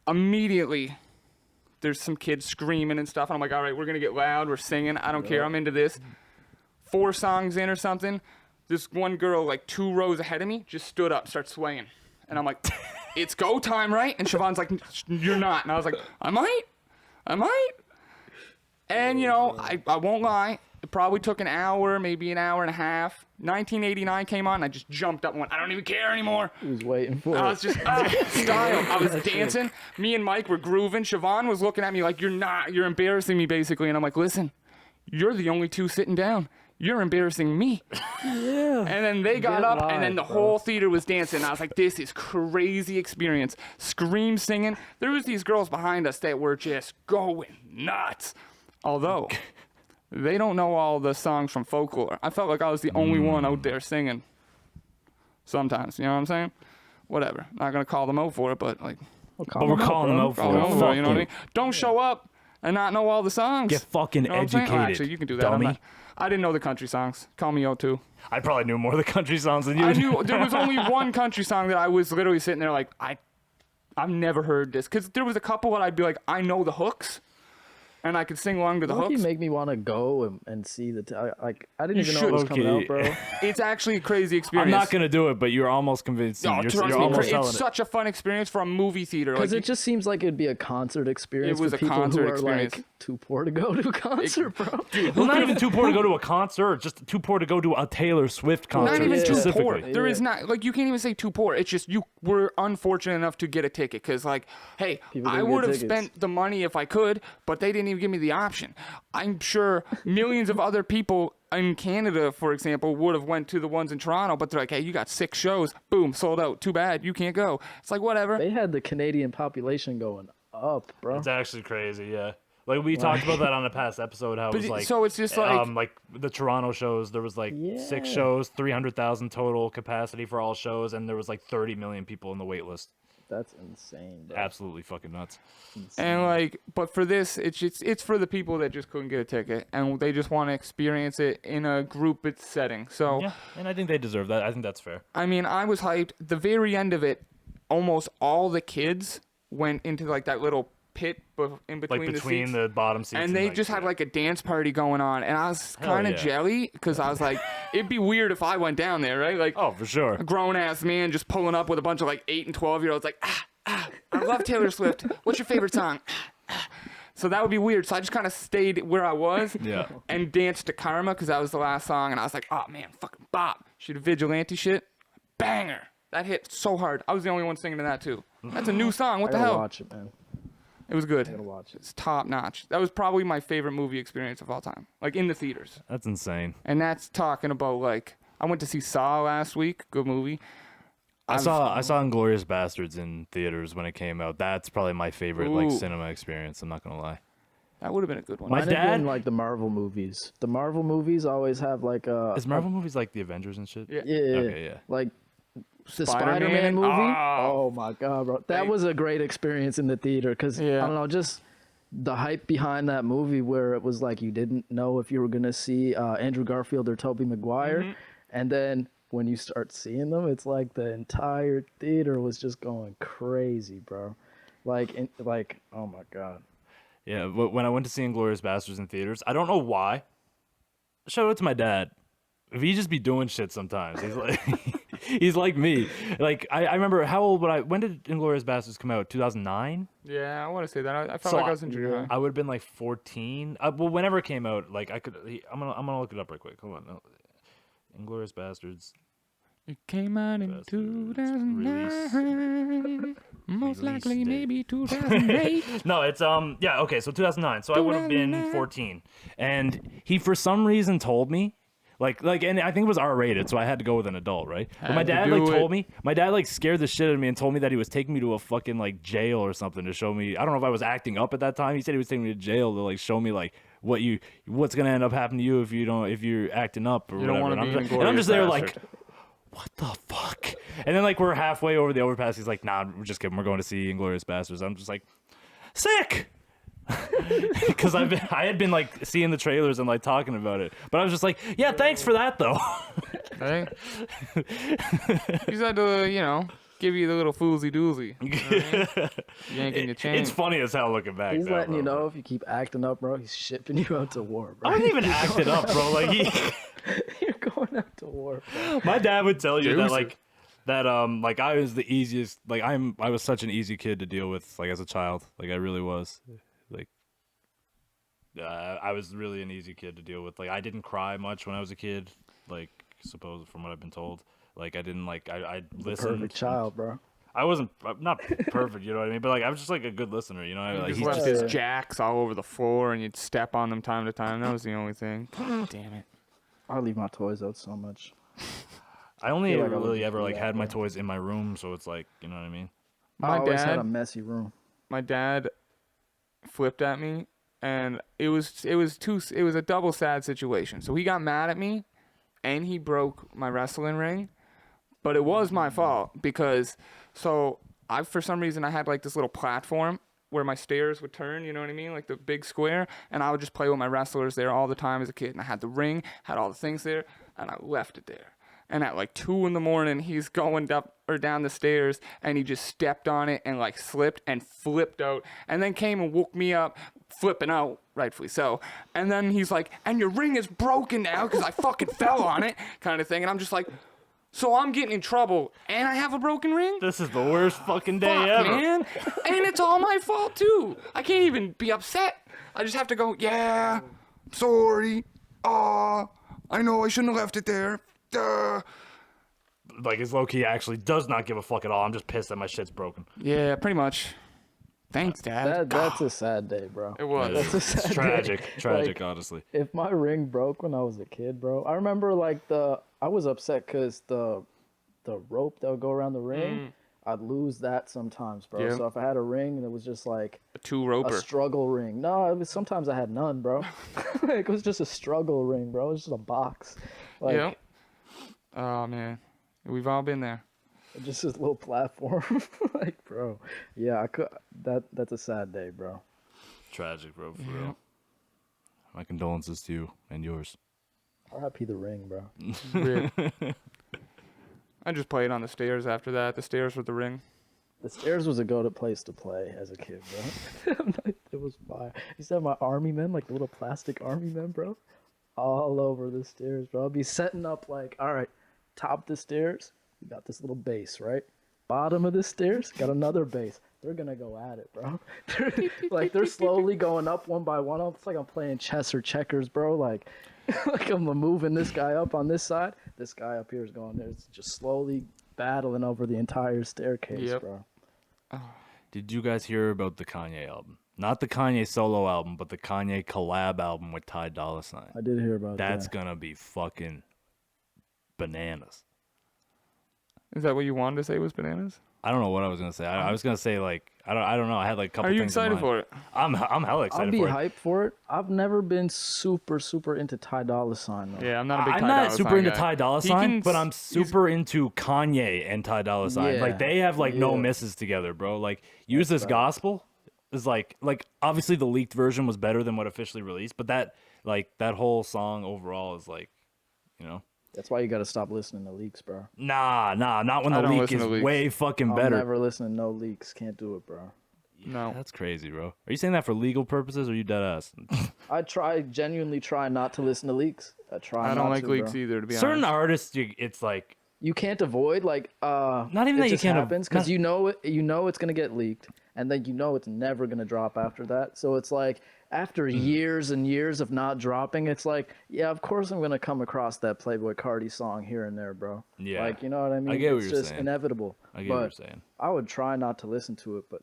immediately, there's some kids screaming and stuff. And I'm like, all right, we're going to get loud. We're singing. I don't care. I'm into this. 4 songs in or something. This one girl, like 2 rows ahead of me, just stood up, started swaying. And I'm like, it's go time, right? And Siobhan's like, you're not. And I was like, I might. And, I won't lie. It probably took an hour, maybe an hour and a half. 1989 came on, and I just jumped up and went, I don't even care anymore. He was waiting for I it. was just style. I was dancing. Me and Mike were grooving. Siobhan was looking at me like, you're embarrassing me, basically. And I'm like, listen, you're the only two sitting down. You're embarrassing me. Yeah. And then they got Get up, live, and then the bro. whole theater was dancing. I was like, this is crazy experience. Scream singing. There was these girls behind us that were just going nuts. Although, they don't know all the songs from folklore. I felt like I was the only one out there singing. Sometimes, you know what I'm saying? Whatever. Not going to call them out for it, but like, Well, But we're calling them out call them for out it. for it, you know what I Fuck mean? Don't show up and not know all the songs. Get fucking You know what I'm saying? educated, Oh, actually, you can do that. dummy. I didn't know the country songs. Call me out too. I probably knew more of the country songs than you. I knew there was only one country song that I was literally sitting there like, I've never heard this. Because there was a couple that I'd be like, I know the hooks. And I could sing along to the Low-key hooks. make me want to go and see the like. I didn't You even know it was should. coming out, bro. It's actually a crazy I'm experience. not gonna do it, but you're almost convinced. No, You're, trust you're me, almost selling it's it. such a fun experience for a movie theater. Because Like, it just seems like it'd be a concert experience It was for a people concert who are experience. like too poor to go to a concert, bro. Well, not even too poor to go to a concert, just too poor to go to a Taylor Swift concert. not even too specifically. poor. There is not, like, you can't even say too poor. It's just you were unfortunate enough to get a ticket. Because, like, hey, People I didn't get would have tickets. spent the money if I could, but they didn't even give me the option. I'm sure millions of other people in Canada, for example, would have went to the ones in Toronto, but they're like, hey, you got 6 shows. Boom, sold out. Too bad. You can't go. It's like, whatever. They had the Canadian population going up, bro. It's actually crazy, yeah. Like we talked about that on a past episode, how it But was like so it's just like the Toronto shows, there was like 6 Yeah. shows, 300,000 total capacity for all shows, and there was like 30 million people in the wait list. That's insane, bro. Absolutely fucking nuts. And like, but for this, it's for the people that just couldn't get a ticket and they just want to experience it in a group setting. So, Yeah, and I think they deserve that. I think that's fair. I mean, I was hyped. The very end of it, almost all the kids went into like that little pit in between, Like between the seats. the bottom seats. And they just had like a dance party going on, and I was kind of yeah. jelly because I was like, it'd be weird if I went down there, right? Like, Oh, for sure. a grown ass man just pulling up with a bunch of like 8 and 12-year-olds, like, I love Taylor Swift. What's your favorite song? So that would be weird. So I just kind of stayed where I was Yeah. and danced to Karma because that was the last song, and I was like, oh man, fucking bop. She did vigilante shit, banger. That hit so hard. I was the only one singing to that too. That's a new song. What I the gotta hell? watch it, man. It was good. I gotta watch it. It's top notch. That was probably my favorite movie experience of all time, like in the theaters. That's insane. And that's talking about like I went to see Saw last week. Good movie. I saw Inglourious Bastards in theaters when it came out. That's probably my favorite like Ooh. cinema experience. I'm not gonna lie. That would have been a good one. My Mine have dad- been like the Marvel movies. The Marvel movies always have like a Is Marvel movies like the Avengers and shit? Yeah. yeah, Okay, yeah. like the Spider-Man? Spider-Man movie. Oh. Oh my god, bro, that Like- was a great experience in the theater because Yeah. I don't know, just the hype behind that movie where it was like you didn't know if you were gonna see Andrew Garfield or Tobey Maguire, Mm-hmm. and then when you start seeing them, it's like the entire theater was just going crazy, bro. Like, oh my god. Yeah, but when I went to see Inglourious Bastards in theaters, I don't know why. Shout out to my dad. He just be doing shit sometimes. He's like, he's like me. Like I remember how old would I? When did Inglourious Bastards come out? 2009. Yeah, I want to say that. I felt So like I was in junior high. I would have been like 14. Well, whenever it came out, like I could. I'm gonna look it up right quick. Hold on. No. Inglourious Bastards. It came out in Bastards 2009. Most release likely, date. maybe 2008. No, it's yeah, okay, so 2009. So I would have been 14. And he for some reason told me like and I think it was R-rated, so I had to go with an adult, right? But my Had to dad do like told it. me, my dad like scared the shit out of me and told me that he was taking me to a fucking like jail or something to show me. I don't know if I was acting up at that time. He said he was taking me to jail to like show me like what's going to end up happening to you if you're acting up or You don't whatever. wanna be And an I'm just Inglourious there Bastard. like what the fuck? And then like we're halfway over the overpass. He's like, nah, we're just kidding. We're going to see Inglourious Bastards. I'm just like, sick. Because I had been like seeing the trailers and like talking about it, but I was just like, yeah, thanks for that though. Hey? He's had to, give you the little foolsy doozy. You know what I mean? Yanking your chain. It's funny as hell looking back. He's now, letting you bro. know if you keep acting up, bro. He's shipping you out to war, bro. I wasn't even acting up, bro. Like You're going out to war, bro. my dad would tell you that Juicy. like I was the easiest. Like I was such an easy kid to deal with, like as a child. Like I really was. Like I was really an easy kid to deal with. Like I didn't cry much when I was a kid. Like suppose from what I've been told. Like I didn't like I listened. Perfect child, bro. I'm not perfect, you know what I mean? But like I was just like a good listener, you know. You Like just he's left just his jacks all over the floor, and you'd step on them time to time. That was the only thing. Damn it. I leave my toys out so much. I only feel like I would really just ever do like that, had my bro. toys in my room, so it's like, you know what I mean? I My always had a dad, messy room. my dad flipped at me, and it was a double sad situation. So he got mad at me, and he broke my wrestling ring, but it was my fault because for some reason I had like this little platform where my stairs would turn, you know what I mean? Like the big square, and I would just play with my wrestlers there all the time as a kid, and I had the ring, had all the things there, and I left it there. And at like 2 a.m, he's going up or down the stairs, and he just stepped on it and like slipped and flipped out, and then came and woke me up, flipping out, rightfully so. And then he's like, "And your ring is broken now because I fucking fell on it," kind of thing. And I'm just like, so I'm getting in trouble, and I have a broken ring? This is the worst fucking day Fuck, ever. man. And it's all my fault too. I can't even be upset. I just have to go, "Yeah, sorry. I know I shouldn't have left it there. Duh." Like his low key actually does not give a fuck at all. I'm just pissed that my shit's broken. Yeah, pretty much. Thanks, Dad. That's a sad day, bro. It was. That's a sad It's day. tragic, Like, honestly. if my ring broke when I was a kid, bro, I remember like I was upset because the rope that would go around the ring, I'd lose that sometimes, bro. Yeah. So if I had a ring and it was just like A two-roper. a struggle ring, no, it was sometimes I had none, bro. Like, it was just a struggle ring, bro. It was just a box, like Yeah. Oh, man. We've all been there. just this little platform, like, bro. Yeah, I could. That's a sad day, bro. Tragic, bro, for real. My condolences to you and yours. R.I.P. the ring, bro. Rip. I just played on the stairs after that. The stairs with the ring. The stairs was a go-to place to play as a kid, bro. It was fire. I used to have my army men, like the little plastic army men, bro, all over the stairs, bro. I'd be setting up like, all right, top the stairs, we got this little base, right? Bottom of the stairs, got another base. They're gonna go at it, bro. They're slowly going up one by one. It's like I'm playing chess or checkers, bro. Like I'm moving this guy up on this side. This guy up here is going there. It's just slowly battling over the entire staircase, Yep. bro. Did you guys hear about the Kanye album? Not the Kanye solo album, but the Kanye collab album with Ty Dolla $ign. I did hear about That's that. gonna be fucking bananas. Is that what you wanted to say was bananas? I don't know what I was gonna say. I was gonna say like I don't know. I had like a couple. Are you things in excited mind. for it? I'm hella excited I'll be for it. hyped for it. I've never been super into Ty Dolla $ign, though. Yeah, I'm not a big I'm Ty not Dolla super $ign into guy. Ty Dolla He $ign, can but I'm he's- super into Kanye and Ty Dolla $ign. Yeah, Like they have like no yeah. misses together, bro. Like Use This Gospel is like obviously the leaked version was better than what officially released, but that whole song overall is like, you know. That's why you gotta stop listening to leaks, bro. Nah, not when I the don't leak listen is to leaks. way fucking I'll better. never listen to no leaks. Can't do it, bro. No. That's crazy, bro. Are you saying that for legal purposes or you dead ass? Genuinely try not to listen to leaks. I try I not don't like to, leaks bro. either, to be Certain honest. artists, it's like You can't avoid, like, Not even it that you just can't happens because not- you know it's gonna get leaked, and then you know it's never gonna drop after that. So it's like after years and years of not dropping, it's like, yeah, of course I'm gonna come across that Playboy Cardi song here and there, bro. Yeah. Like, you know what I mean? get what It's you're just saying. inevitable. I get but what you're saying. I would try not to listen to it, but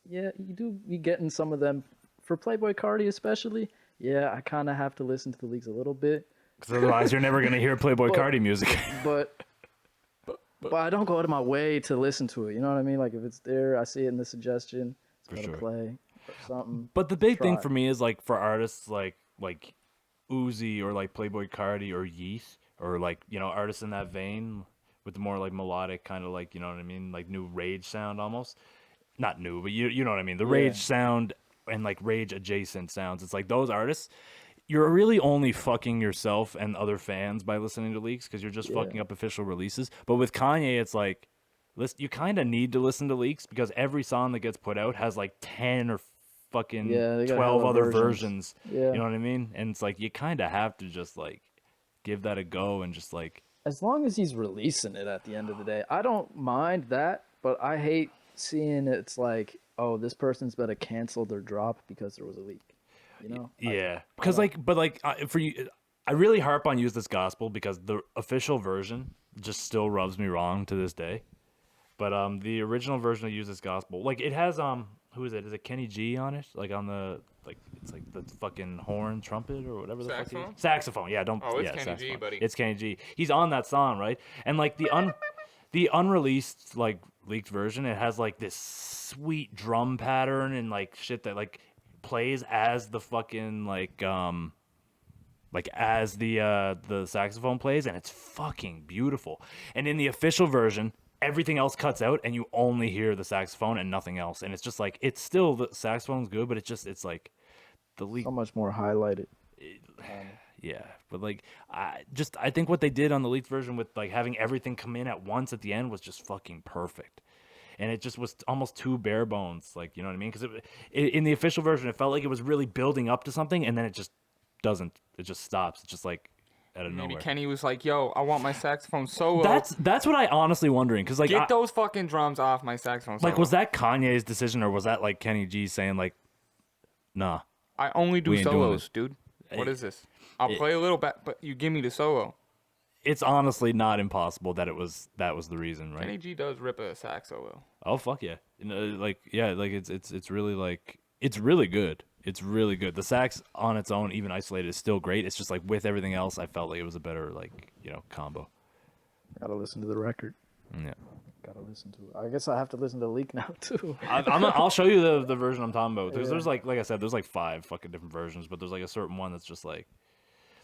yeah, you getting some of them for Playboy Cardi especially. Yeah, I kind of have to listen to the leaks a little bit, Because otherwise you're never gonna hear Playboy Cardi music. but I don't go out of my way to listen to it. You know what I mean? Like if it's there, I see it in the suggestion, it's For gonna sure. play or something. But the big thing Try. for me is like for artists like Uzi or like Playboy Cardi or Yeeth or like, you know, artists in that vein with the more like melodic kind of like, you know what I mean, like new rage sound almost. Not new, but you know what I mean. The rage sound and like rage adjacent sounds. It's like those artists, you're really only fucking yourself and other fans by listening to leaks because you're just fucking up official releases. But with Kanye, it's like, you kind of need to listen to leaks because every song that gets put out has like 10 or fucking Yeah, they got 12 hella other versions. versions. Yeah. You know what I mean? And it's like you kind of have to just like give that a go and just like, As long as he's releasing it at the end of the day, I don't mind that. But I hate seeing it's like, oh, this person's better cancel their drop because there was a leak. You know? Yeah, because for you, I really harp on Use This Gospel because the official version just still rubs me wrong to this day. But the original version of Use This Gospel, like it has who is it? Is it Kenny G on it? Like on the it's like the fucking horn, trumpet, or whatever the fuck. Saxophone? Saxophone. Yeah, don't. Oh, it's yeah, Kenny saxophone. G, buddy. It's Kenny G. He's on that song, right? And like the unreleased like leaked version, it has like this sweet drum pattern and like shit that like plays as the fucking like as the saxophone plays, and it's fucking beautiful. And in the official version, everything else cuts out and you only hear the saxophone and nothing else. And it's just like, it's still, the saxophone's good, but it's like the leak. So much more highlighted. Yeah, but like I think what they did on the leaked version with like having everything come in at once at the end was just fucking perfect. And it just was almost too bare bones, like, you know what I mean? Because in the official version, it felt like it was really building up to something, and then it just doesn't. It just stops. It's just like out of Maybe nowhere. Kenny was like, "Yo, I want my saxophone solo." That's what I honestly wondering, because like Get those fucking drums off my saxophone solo. like was that Kanye's decision, or was that like Kenny G saying like, nah? I only do We ain't doing solos, this. dude. What is this? I'll play a little bit, but you give me the solo. It's honestly not impossible that that was the reason, right? Kenny G does rip a sax solo. Oh fuck yeah! You know, like yeah, like it's really like it's really good. It's really good. The sax on its own, even isolated, is still great. It's just like with everything else, I felt like it was a better like combo. Gotta listen to the record. Yeah. Gotta listen to it. I guess I have to listen to Leak now too. I'll show you the version I'm talking about. There's like I said, there's like 5 fucking different versions, but there's like a certain one that's just like.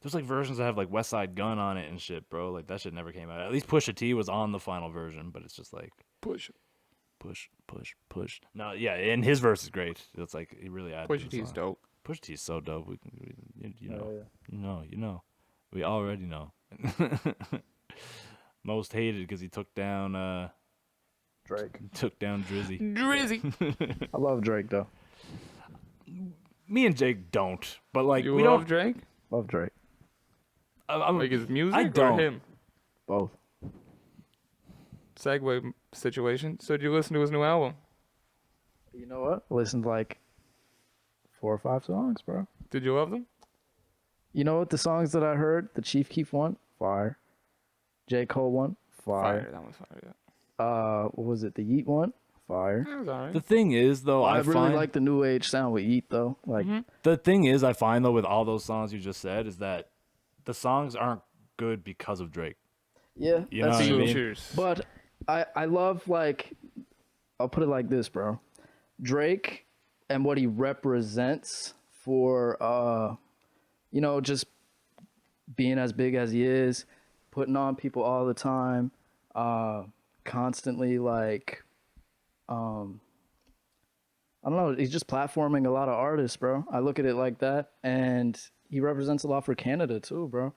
There's like versions that have like West Side Gun on it and shit, bro. Like that shit never came out. At least Pusha T was on the final version, but it's just like push. No, yeah, and his verse is great. It's like he really added. Pusha T is dope. Pusha T is so dope. You know, Oh, yeah. we already know. Most hated because he took down Drake. Drizzy. Drizzy. I love Drake though. Me and Jake don't, but like You we love don't. Drake? Love Drake. Like his music I or don't. him? Both. Segue situation. So did you listen to his new album? You know what? I listened to like 4 or 5 songs, bro. Did you love them? You know what? The songs that I heard, the Chief Keef one, fire. J. Cole one, fire. That was fire, yeah. What was it? The Yeet one, fire. That was alright. The thing is, though, I I really find like the new age sound with Yeet though. Like, the thing is, I find though with all those songs you just said is that the songs aren't good because of Drake. yeah, You know that's what I true. mean? Features. But I love, like, I'll put it like this, bro. Drake and what he represents for just being as big as he is, putting on people all the time, constantly like I don't know, he's just platforming a lot of artists, bro. I look at it like that, and he represents a lot for Canada too, bro.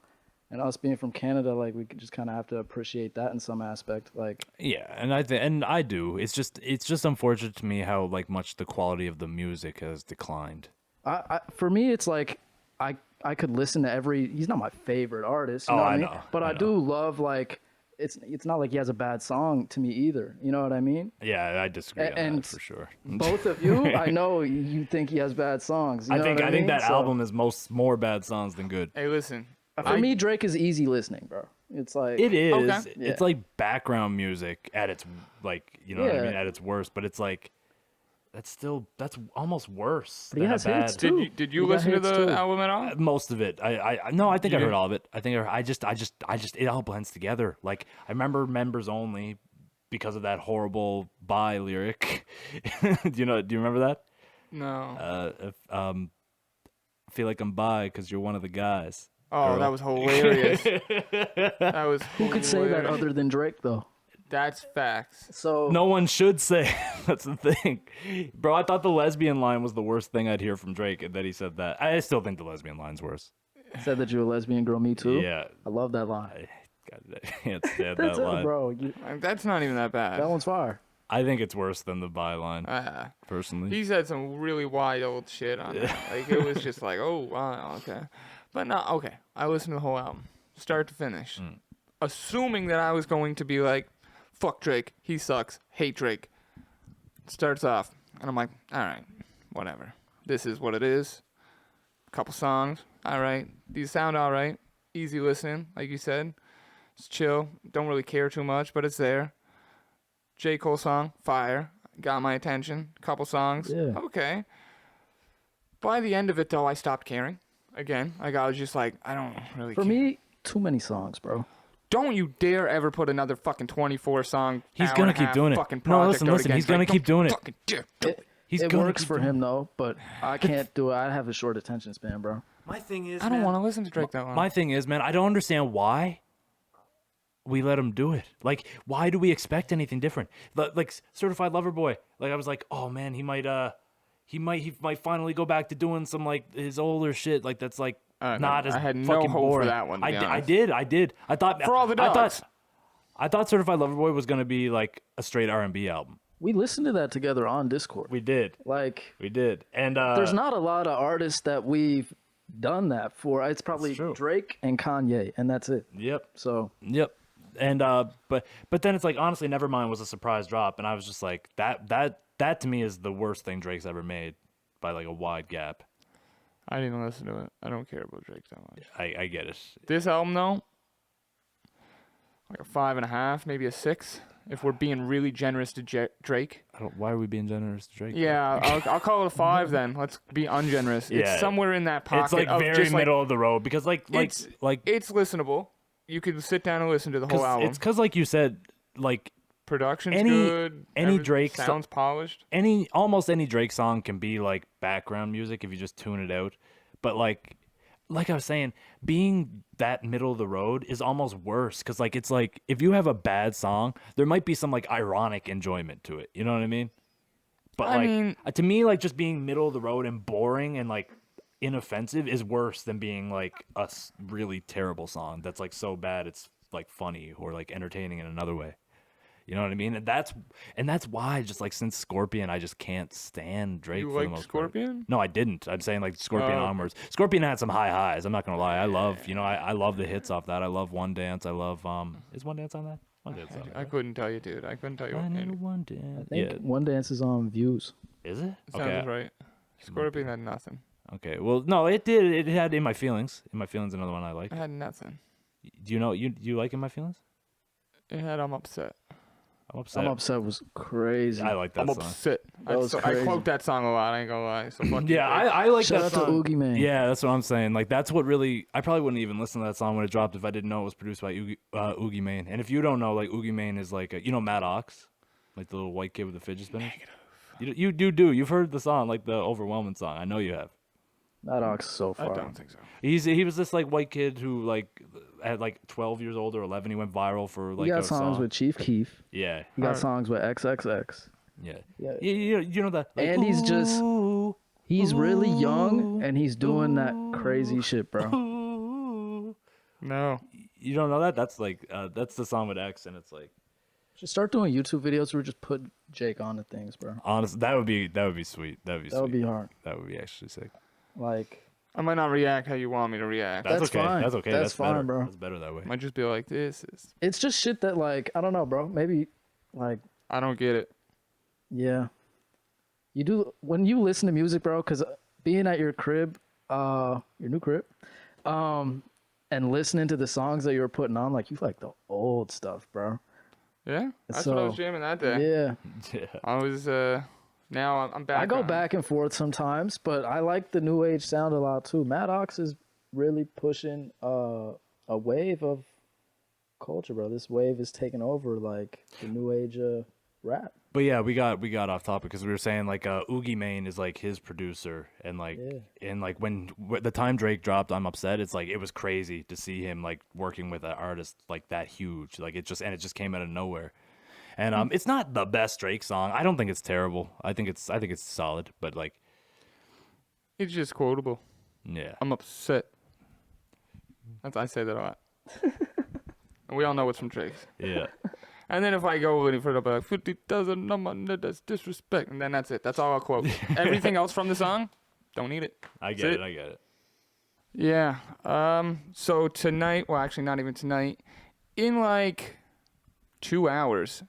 And us being from Canada, like, we could just kind of have to appreciate that in some aspect. Like, Yeah, and I do. It's just unfortunate to me how like much the quality of the music has declined. for me, it's like I could listen to every. He's not my favorite artist, you Oh, know what I I mean? know, But I I do love, like, it's not like he has a bad song to me either. You know what I mean? Yeah, I disagree on And that for sure. Both of you, I know you think he has bad songs. You know what I think mean? that So, album is more bad songs than good. Hey, listen. for me, Drake is easy listening, bro. It's like It is. Okay. It's Yeah. like background music at its like what I Yeah. mean, at its worst. But it's like that's almost worse. But he than a has hits, bad- too. Did you He got listen to hits, the too. album at all? Most of it. No, I think You I heard didn't? all of it. I think I just it all blends together. Like I remember Members Only because of that horrible "bye" lyric. Do you remember that? No. Feel like I'm bi because you're one of the guys. Oh, girl. that was hilarious. That was Who could say that other than Drake, though? That's facts. So No one should say. That's the thing, bro. I thought the lesbian line was the worst thing I'd hear from Drake, and that he said that. I still think the lesbian line's worse. said that you're a lesbian girl, me too. Yeah, I love that line. I can't stand That's that it, line. bro. Like, that's not even that bad. That one's fire. I think it's worse than the bi line, personally. He said some really wild shit on it. Like, it was just like, oh, wow, okay. But no, okay. I listened to the whole album, start to finish, assuming that I was going to be like, fuck Drake, he sucks, hate Drake. Starts off, and I'm like, all right, whatever. This is what it is. couple songs, all right. These sound all right. Easy listening, like you said. It's chill. Don't really care too much, but it's there. J. Cole song, fire. Got my attention. Couple songs, Yeah. okay. By the end of it, though, I stopped caring. Again, like I was just like, I don't really For care. me, too many songs, bro. Don't you dare ever put another fucking 24 song. He's hour gonna and a keep half doing it. fucking No, project listen, out listen. again. He's gonna Like, keep don't doing it. fucking dare do it. He's It gonna works keep for doing him though, but I can't do it. I have a short attention span, bro. My thing is, I don't man, want to listen to Drake that long. My thing is, man, I don't understand why we let him do it. Like, why do we expect anything different? Like Certified Lover Boy. Like, I was like, oh man, he might finally go back to doing some like his older shit. Like that's like No, not as I had no fucking hope for boring. that one, to be honest. I did. I thought For all the dogs. I thought Certified Lover Boy was gonna be like a straight R&B album. We listened to that together on Discord. We did, and There's not a lot of artists that we've done that for. It's probably true. Drake and Kanye, and that's it. Yep. So Yep. And but then it's like honestly, Nevermind was a surprise drop, and I was just like that to me is the worst thing Drake's ever made by like a wide gap. I didn't listen to it. I don't care about Drake that much. I get it. This album, though, like a 5.5, maybe a 6, if we're being really generous to Drake. Why are we being generous to Drake? Yeah, I'll call it a 5 then. Let's be ungenerous. Yeah. It's somewhere in that pocket. It's like of very just, middle of the road because it's listenable. You could sit down and listen to the whole album. it's because like you said, like Production's any- good. any everything Drake sounds polished. almost any Drake song can be like background music if you just tune it out. But like I was saying, being that middle of the road is almost worse because like it's like if you have a bad song, there might be some like ironic enjoyment to it. You know what I mean? But I mean- to me, like just being middle of the road and boring and like inoffensive is worse than being like a really terrible song that's like so bad it's like funny or like entertaining in another way. You know what I mean? And that's why just like since Scorpion, I just can't stand Drake. You for the liked most Scorpion? Part. No, I didn't. I'm saying like Scorpion Oh. onwards. Scorpion had some high highs. I'm not gonna lie. I love I love the hits off that. I love One Dance. I love is One Dance on that? One Dance on I that. couldn't tell you, dude. I couldn't tell you. I What need it one dance. I think Yeah, One Dance is on Views. is it? sounds right. Scorpion had nothing. Okay. Well, no, it did. It had In My Feelings. In My Feelings, another one I like. It had nothing. Do you know you like In My Feelings? It had I'm upset. I'm upset. I'm Upset was crazy. I like that I'm song. upset. That was I crazy. quote that song a lot. I ain't gonna lie. So fuck you, Yeah, Drake. I like Shout that out song. to Oogie Man. Yeah, that's what I'm saying. Like that's what really I probably wouldn't even listen to that song when it dropped if I didn't know it was produced by Oogie Mane. And if you don't know, like Oogie Mane is like Matt Ox, like the little white kid with the fidget spinner. You do. You've heard the song, like the overwhelming song. I know you have. That ox is so I far. don't think so. He was this like white kid who like at like 12 years old or 11 he went viral for like He got a songs song. with Chief Keef. Yeah. He got Alright. songs with XXX. Yeah. Yeah. You know that. Like, And he's just- "Ooh, He's really young ooh, and he's doing that crazy shit, bro. ooh." No. You don't know that? That's like that's the song with X, and it's like Just start doing YouTube videos where we just put Jake on the things, bro. honest. That would be sweet. That would be That sweet. would be hard. That would be actually sick. Like, I might not react how you want me to react. That's okay. fine. That's okay. That's That's fine, better. bro. That's better that way. Might just be like, this is. it's just shit that, like, I don't know, bro. Maybe, like, I don't get it. yeah. You do, when you listen to music, bro, because being at your crib, your new crib, and listening to the songs that you were putting on, like, you like the old stuff, bro. Yeah? That's what I was So, jamming that day. Yeah. Yeah. I was, now I'm back. I go on. back and forth sometimes, but I like the new age sound a lot too. Maddox is really pushing a wave of culture, bro. This wave is taking over like the new age rap. But yeah, we got off topic because we were saying like Oogie Mane is like his producer, and like and like when the time Drake dropped I'm Upset, it's like it was crazy to see him like working with an artist like that huge. Like it just came out of nowhere. And it's not the best Drake song. I don't think it's terrible. I think it's solid, but like It's just quotable. yeah. I'm upset. I say that a lot. And we all know it's from Drake. Yeah. And then if I go any further, I'll be like, 50,000, that's disrespect. And then that's it. That's all I'll quote. Everything else from the song, don't need it. I That's get it. I get it. Yeah. So tonight, well, actually not even tonight, in like 2 hours,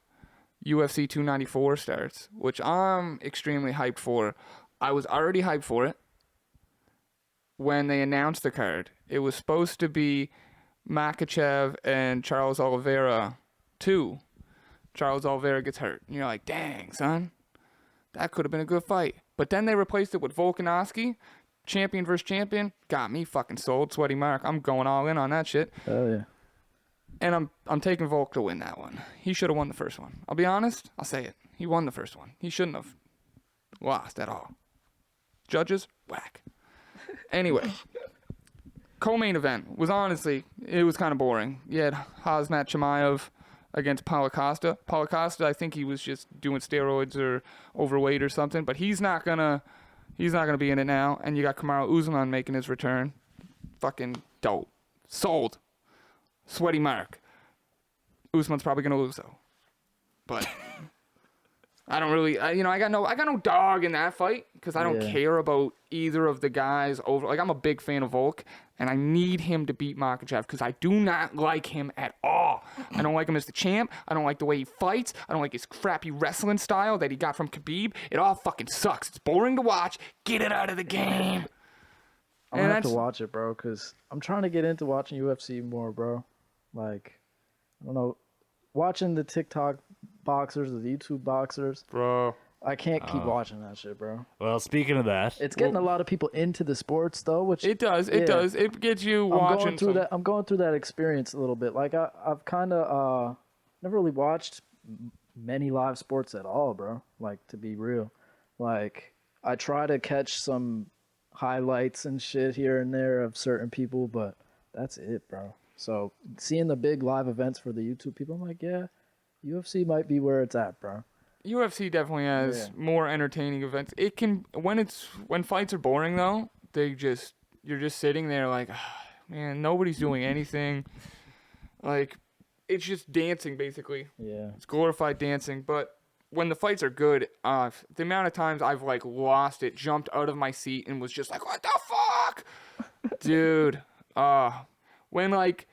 UFC 294 starts, which I'm extremely hyped for. I was already hyped for it. when they announced the card, it was supposed to be Makhachev and Charles Oliveira 2. Charles Oliveira gets hurt. And you're like, dang, son. That could have been a good fight. But then they replaced it with Volkanovski. Champion versus champion. Got me fucking sold. Sweaty Mark. I'm going all in on that shit. Oh yeah. And I'm taking Volk to win that one. He should have won the first one. I'll be honest. I'll say it. He won the first one. He shouldn't have lost at all. Judges, whack. Anyway, co-main event was honestly, it was kind of boring. You had Khamzat Chimaev against Paulo Costa. Paulo Costa, I think he was just doing steroids or overweight or something, but he's not gonna be in it now. And you got Kamaru Usman making his return. Fucking dope. Sold. Sweaty Mark. Usman's probably gonna lose though, but I don't really. I got no dog in that fight because I don't care about either of the guys. Like I'm a big fan of Volk, and I need him to beat Makhachev because I do not like him at all. I don't like him as the champ. I don't like the way he fights. I don't like his crappy wrestling style that he got from Khabib. It all fucking sucks. It's boring to watch. Get it out of the game. I'm gonna have to watch it, bro, because I'm trying to get into watching UFC more, bro. Like, I don't know, watching the TikTok boxers, the YouTube boxers, Bro. I can't keep watching that shit, bro. Well, speaking of that, It's getting a lot of people into the sports though, which It does. It does. It gets you watching. I'm going through that experience a little bit. Like I've kind of never really watched many live sports at all, bro. Like, to be real, like I try to catch some highlights and shit here and there of certain people, but that's it, bro. So seeing the big live events for the YouTube people, I'm like, yeah, UFC might be where it's at, bro. UFC definitely has more entertaining events. It can when fights are boring though, you're just sitting there like, man, nobody's doing anything. Like, it's just dancing basically. Yeah. It's glorified dancing. But when the fights are good, the amount of times I've like lost it, jumped out of my seat and was just like, what the fuck? Dude. When like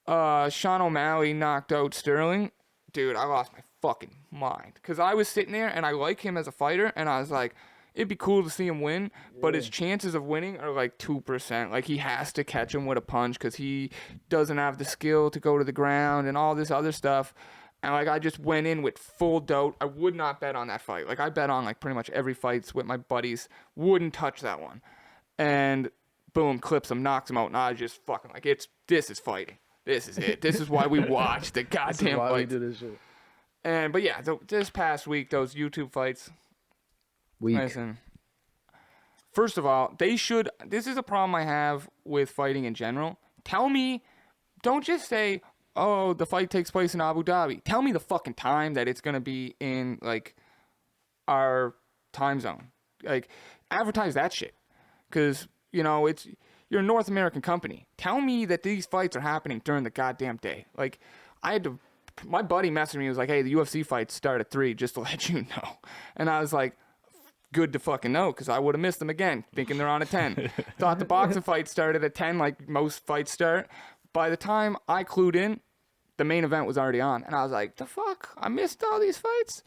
Sean O'Malley knocked out Sterling, dude, I lost my fucking mind. Because I was sitting there and I like him as a fighter, and I was like, it'd be cool to see him win, but his chances of winning are like 2%. Like, he has to catch him with a punch because he doesn't have the skill to go to the ground and all this other stuff. And like, I just went in with full doubt. I would not bet on that fight. Like, I bet on like pretty much every fight with my buddies. Wouldn't touch that one. And boom, clips him, knocks him out, and I was just fucking like, this is fighting. This is it. This is why we watch the goddamn This is why fights. we do this shit. But yeah, this past week, those YouTube fights. Listen, first of all, this is a problem I have with fighting in general. Tell me, don't just say, oh, the fight takes place in Abu Dhabi. Tell me the fucking time that it's going to be in, like, our time zone. Like, advertise that shit. Because, you're a North American company. Tell me that these fights are happening during the goddamn day. Like, my buddy messaged me, he was like, hey, the UFC fights start at 3, just to let you know. And I was like, good to fucking know, because I would have missed them again, thinking they're on at 10. Thought the boxing fight started at 10, like most fights start. By the time I clued in, the main event was already on. And I was like, the fuck? I missed all these fights?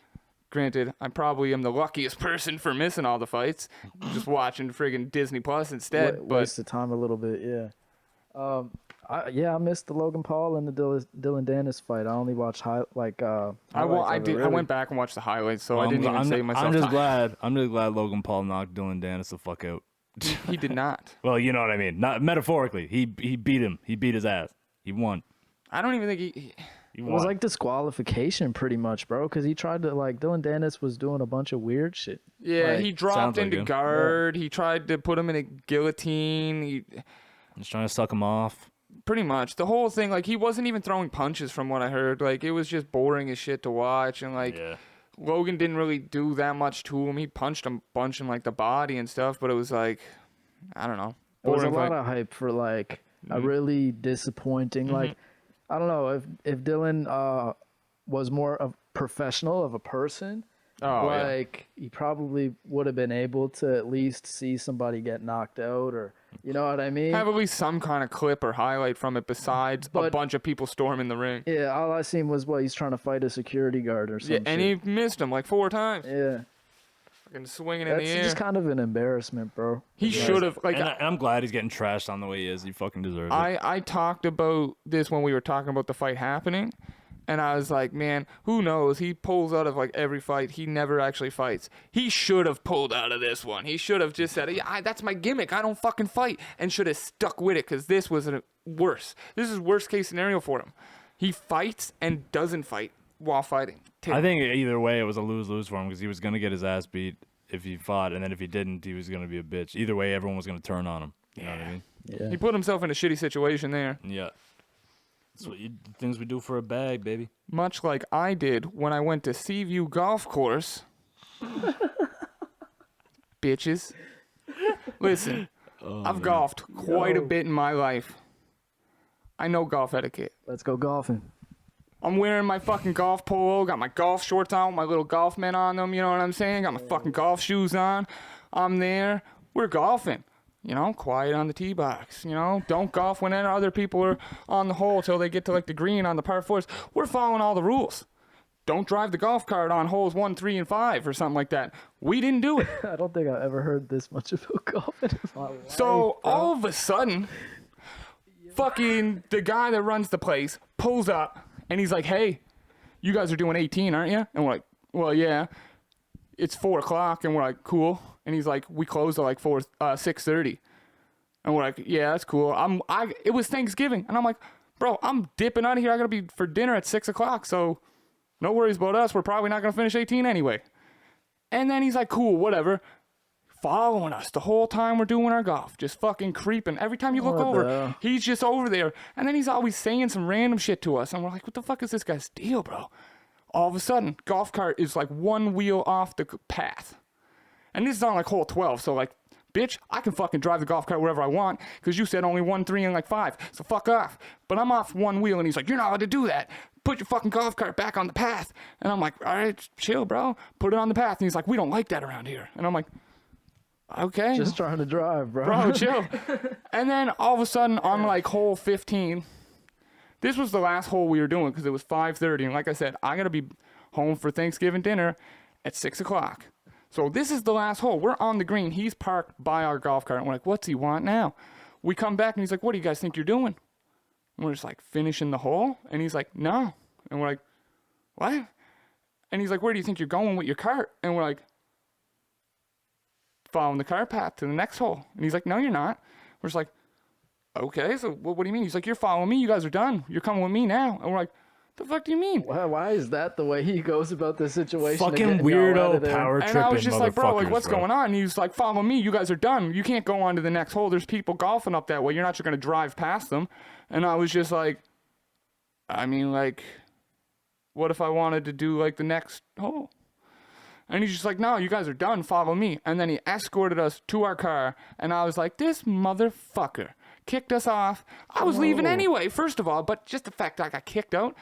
Granted, I probably am the luckiest person for missing all the fights, just watching friggin' Disney Plus instead. Waste of time a little bit, yeah. I missed the Logan Paul and the Dylan Dennis fight. I only watched highlights. I went back and watched the highlights, so I didn't even save myself. I'm just glad Logan Paul knocked Dylan Dennis the fuck out. He did not. Well, you know what I mean. Not metaphorically. He beat him. He beat his ass. He won. I don't even think he It was like disqualification pretty much, bro, because he tried to, Dylan Dennis was doing a bunch of weird shit. Yeah, he dropped into guard. He tried to put him in a guillotine. He's trying to suck him off. Pretty much. The whole thing, he wasn't even throwing punches from what I heard. It was just boring as shit to watch. And, Logan didn't really do that much to him. He punched him a bunch in, the body and stuff, but it was, I don't know. It was a lot of hype for, a really disappointing, I don't know, if Dylan was more of professional of a person, he probably would have been able to at least see somebody get knocked out, or you know what I mean? Have at least some kind of clip or highlight from it besides a bunch of people storming the ring. Yeah, all I seen was he's trying to fight a security guard or something. Yeah, and he missed him 4 times. Yeah. fucking swinging in That's the air. just kind of an embarrassment, bro. He should have like. And I'm glad he's getting trashed on the way he is. He fucking deserves it. I talked about this when we were talking about the fight happening, and I was like, man, who knows? He pulls out of like every fight. He never actually fights. He should have pulled out of this one. He should have just said, yeah, that's my gimmick. I don't fucking fight, and should have stuck with it because this was worse. This is worst case scenario for him. He fights and doesn't fight while fighting. I think either way it was a lose-lose for him because he was going to get his ass beat if he fought, and then if he didn't, he was going to be a bitch. Either way, everyone was going to turn on him. You know what I mean? Yeah. He put himself in a shitty situation there. Yeah. That's what things we do for a bag, baby. Much like I did when I went to Seaview Golf Course. Bitches. Listen, I've golfed quite a bit in my life. I know golf etiquette. Let's go golfing. I'm wearing my fucking golf polo, got my golf shorts on with my little golf men on them, you know what I'm saying? Got my fucking golf shoes on. I'm there. We're golfing. You know, quiet on the tee box. You know, don't golf when other people are on the hole till they get to like the green on the par fours. We're following all the rules. Don't drive the golf cart on holes 1, 3, and 5 or something like that. We didn't do it. I don't think I've ever heard this much about golfing in my life. So all of a sudden, fucking the guy that runs the place pulls up and he's like, hey, you guys are doing 18, aren't you? And we're like, well, yeah. It's 4 o'clock. And we're like, cool. And he's like, we closed at like 6:30. And we're like, yeah, that's cool. It was Thanksgiving. And I'm like, bro, I'm dipping out of here. I got to be for dinner at 6 o'clock. So no worries about us. We're probably not going to finish 18 anyway. And then he's like, cool, whatever. Following us the whole time we're doing our golf. Just fucking creeping. Every time you look over, he's just over there. And then he's always saying some random shit to us. And we're like, what the fuck is this guy's deal, bro? All of a sudden, golf cart is like one wheel off the path. And this is on like hole 12. So like, bitch, I can fucking drive the golf cart wherever I want because you said only 1, 3, and like 5. So fuck off. But I'm off one wheel and he's like, you're not allowed to do that. Put your fucking golf cart back on the path. And I'm like, all right, chill, bro. Put it on the path. And he's like, we don't like that around here. And I'm like, okay. Just trying to drive, bro. Bro, chill. And then all of a sudden on like hole 15, this was the last hole we were doing because it was 5:30. And like I said, I got to be home for Thanksgiving dinner at 6 o'clock. So this is the last hole. We're on the green. He's parked by our golf cart. And we're like, what's he want now? We come back and he's like, what do you guys think you're doing? And we're just like, finishing the hole? And he's like, no. And we're like, what? And he's like, where do you think you're going with your cart? And we're like, following the cart path to the next hole. And he's like, no, you're not. We're just like, okay, so what do you mean? He's like, you're following me. You guys are done. You're coming with me now. And we're like, the fuck do you mean? Why is that the way he goes about this situation? Fucking weirdo power tripping. And I was just like, bro, like, what's bro. going on? And he's like, follow me. You guys are done. You can't go on to the next hole. There's people golfing up that way. You're not just going to drive past them. And I was just like, I mean, like, what if I wanted to do like the next hole? And he's just like, no, you guys are done. Follow me. And then he escorted us to our car. And I was like, this motherfucker kicked us off. I was leaving anyway, first of all. But just the fact that I got kicked out,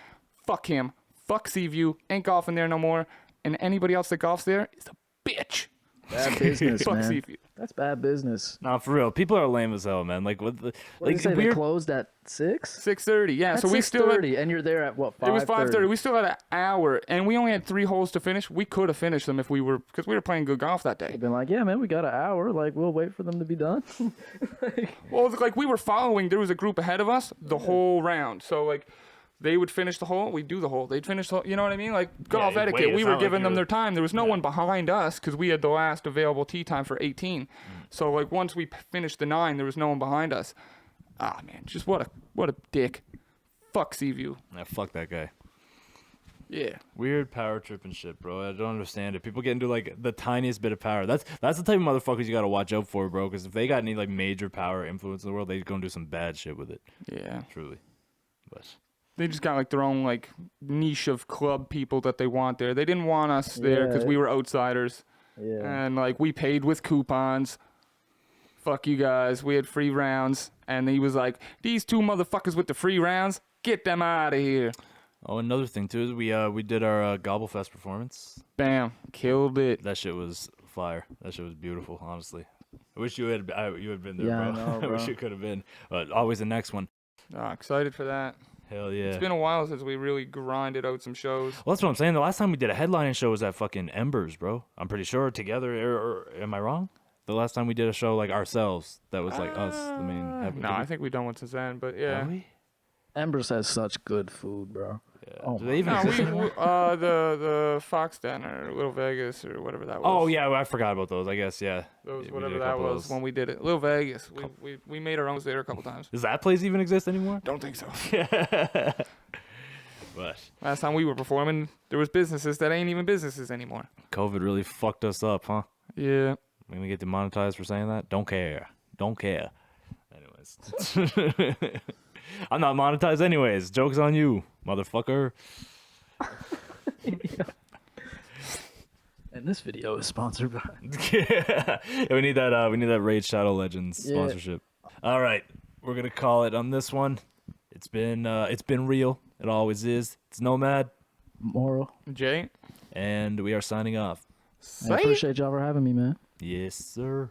fuck him. Fuck Seaview. Ain't golfing there no more. And anybody else that golfs there is a bitch. Bad business, Fuck man. Seaview. That's bad business. Nah, for real. People are lame as hell, man. Like, what the... What did like, you say, they weird... closed at 6? 6:30, yeah. That's So we still had, 6:30, and you're there at what, 5:30? it was 5:30. We still had an hour, and we only had 3 holes to finish. We could have finished them if we were, because we were playing good golf that day. They've been like, yeah, man, we got an hour. Like, we'll wait for them to be done. Well, like we were following, there was a group ahead of us the whole round. So like, they would finish the hole, we'd do the hole. They'd finish the hole, you know what I mean? Like golf wait, etiquette, it's we were not like giving them you're- their time. There was no one behind us because we had the last available tee time for 18. So like once we finished the 9, there was no one behind us. Ah man, just what a dick. Fuck Seaview. Nah, fuck that guy. Yeah. Weird power tripping shit, bro. I don't understand it. People get into like the tiniest bit of power. That's the type of motherfuckers you gotta watch out for, bro. Because if they got any like major power influence in the world, they gonna do some bad shit with it. Yeah. Truly. But They just got like their own like niche of club people that they want there. They didn't want us there because Yeah. we were outsiders. Yeah. And like we paid with coupons. Fuck you guys. We had free rounds. And he was like, these 2 motherfuckers with the free rounds, get them out of here. oh, another thing too is we did our Gobblefest performance. Bam. Killed it. That shit was fire. That shit was beautiful, honestly. I wish you had been there, Yeah, I bro. know, I wish bro. you could have been. But always the next one. Oh, excited for that. Hell yeah. It's been a while since we really grinded out some shows. Well, that's what I'm saying. The last time we did a headlining show was at fucking Embers, bro. I'm pretty sure together. Or am I wrong? The last time we did a show like ourselves, that was like us. I mean, No, I think we've done one since then, but yeah. Have we? Embers has such good food, bro. Yeah. Oh Do my they even No, exist we, anymore? the Fox Den or Little Vegas or whatever that was. Oh yeah, I forgot about those. I guess yeah. Those, Yeah, we whatever did a that couple of was those. when we did it. Little Vegas. We made our own there a couple times. Does that place even exist anymore? Don't think so. But Last time we were performing, there was businesses that ain't even businesses anymore. COVID really fucked us up, huh? Yeah. We're gonna get demonetized for saying that? Don't care. Don't care. Anyways. I'm not monetized anyways. Joke's on you, motherfucker. And this video is sponsored by. Yeah, we need that Raid Shadow Legends sponsorship. All right. We're gonna call it on this one. It's been real. It always is. It's Nomad. Moral. Jay? And we are signing off. I appreciate y'all for having me, man. Yes, sir.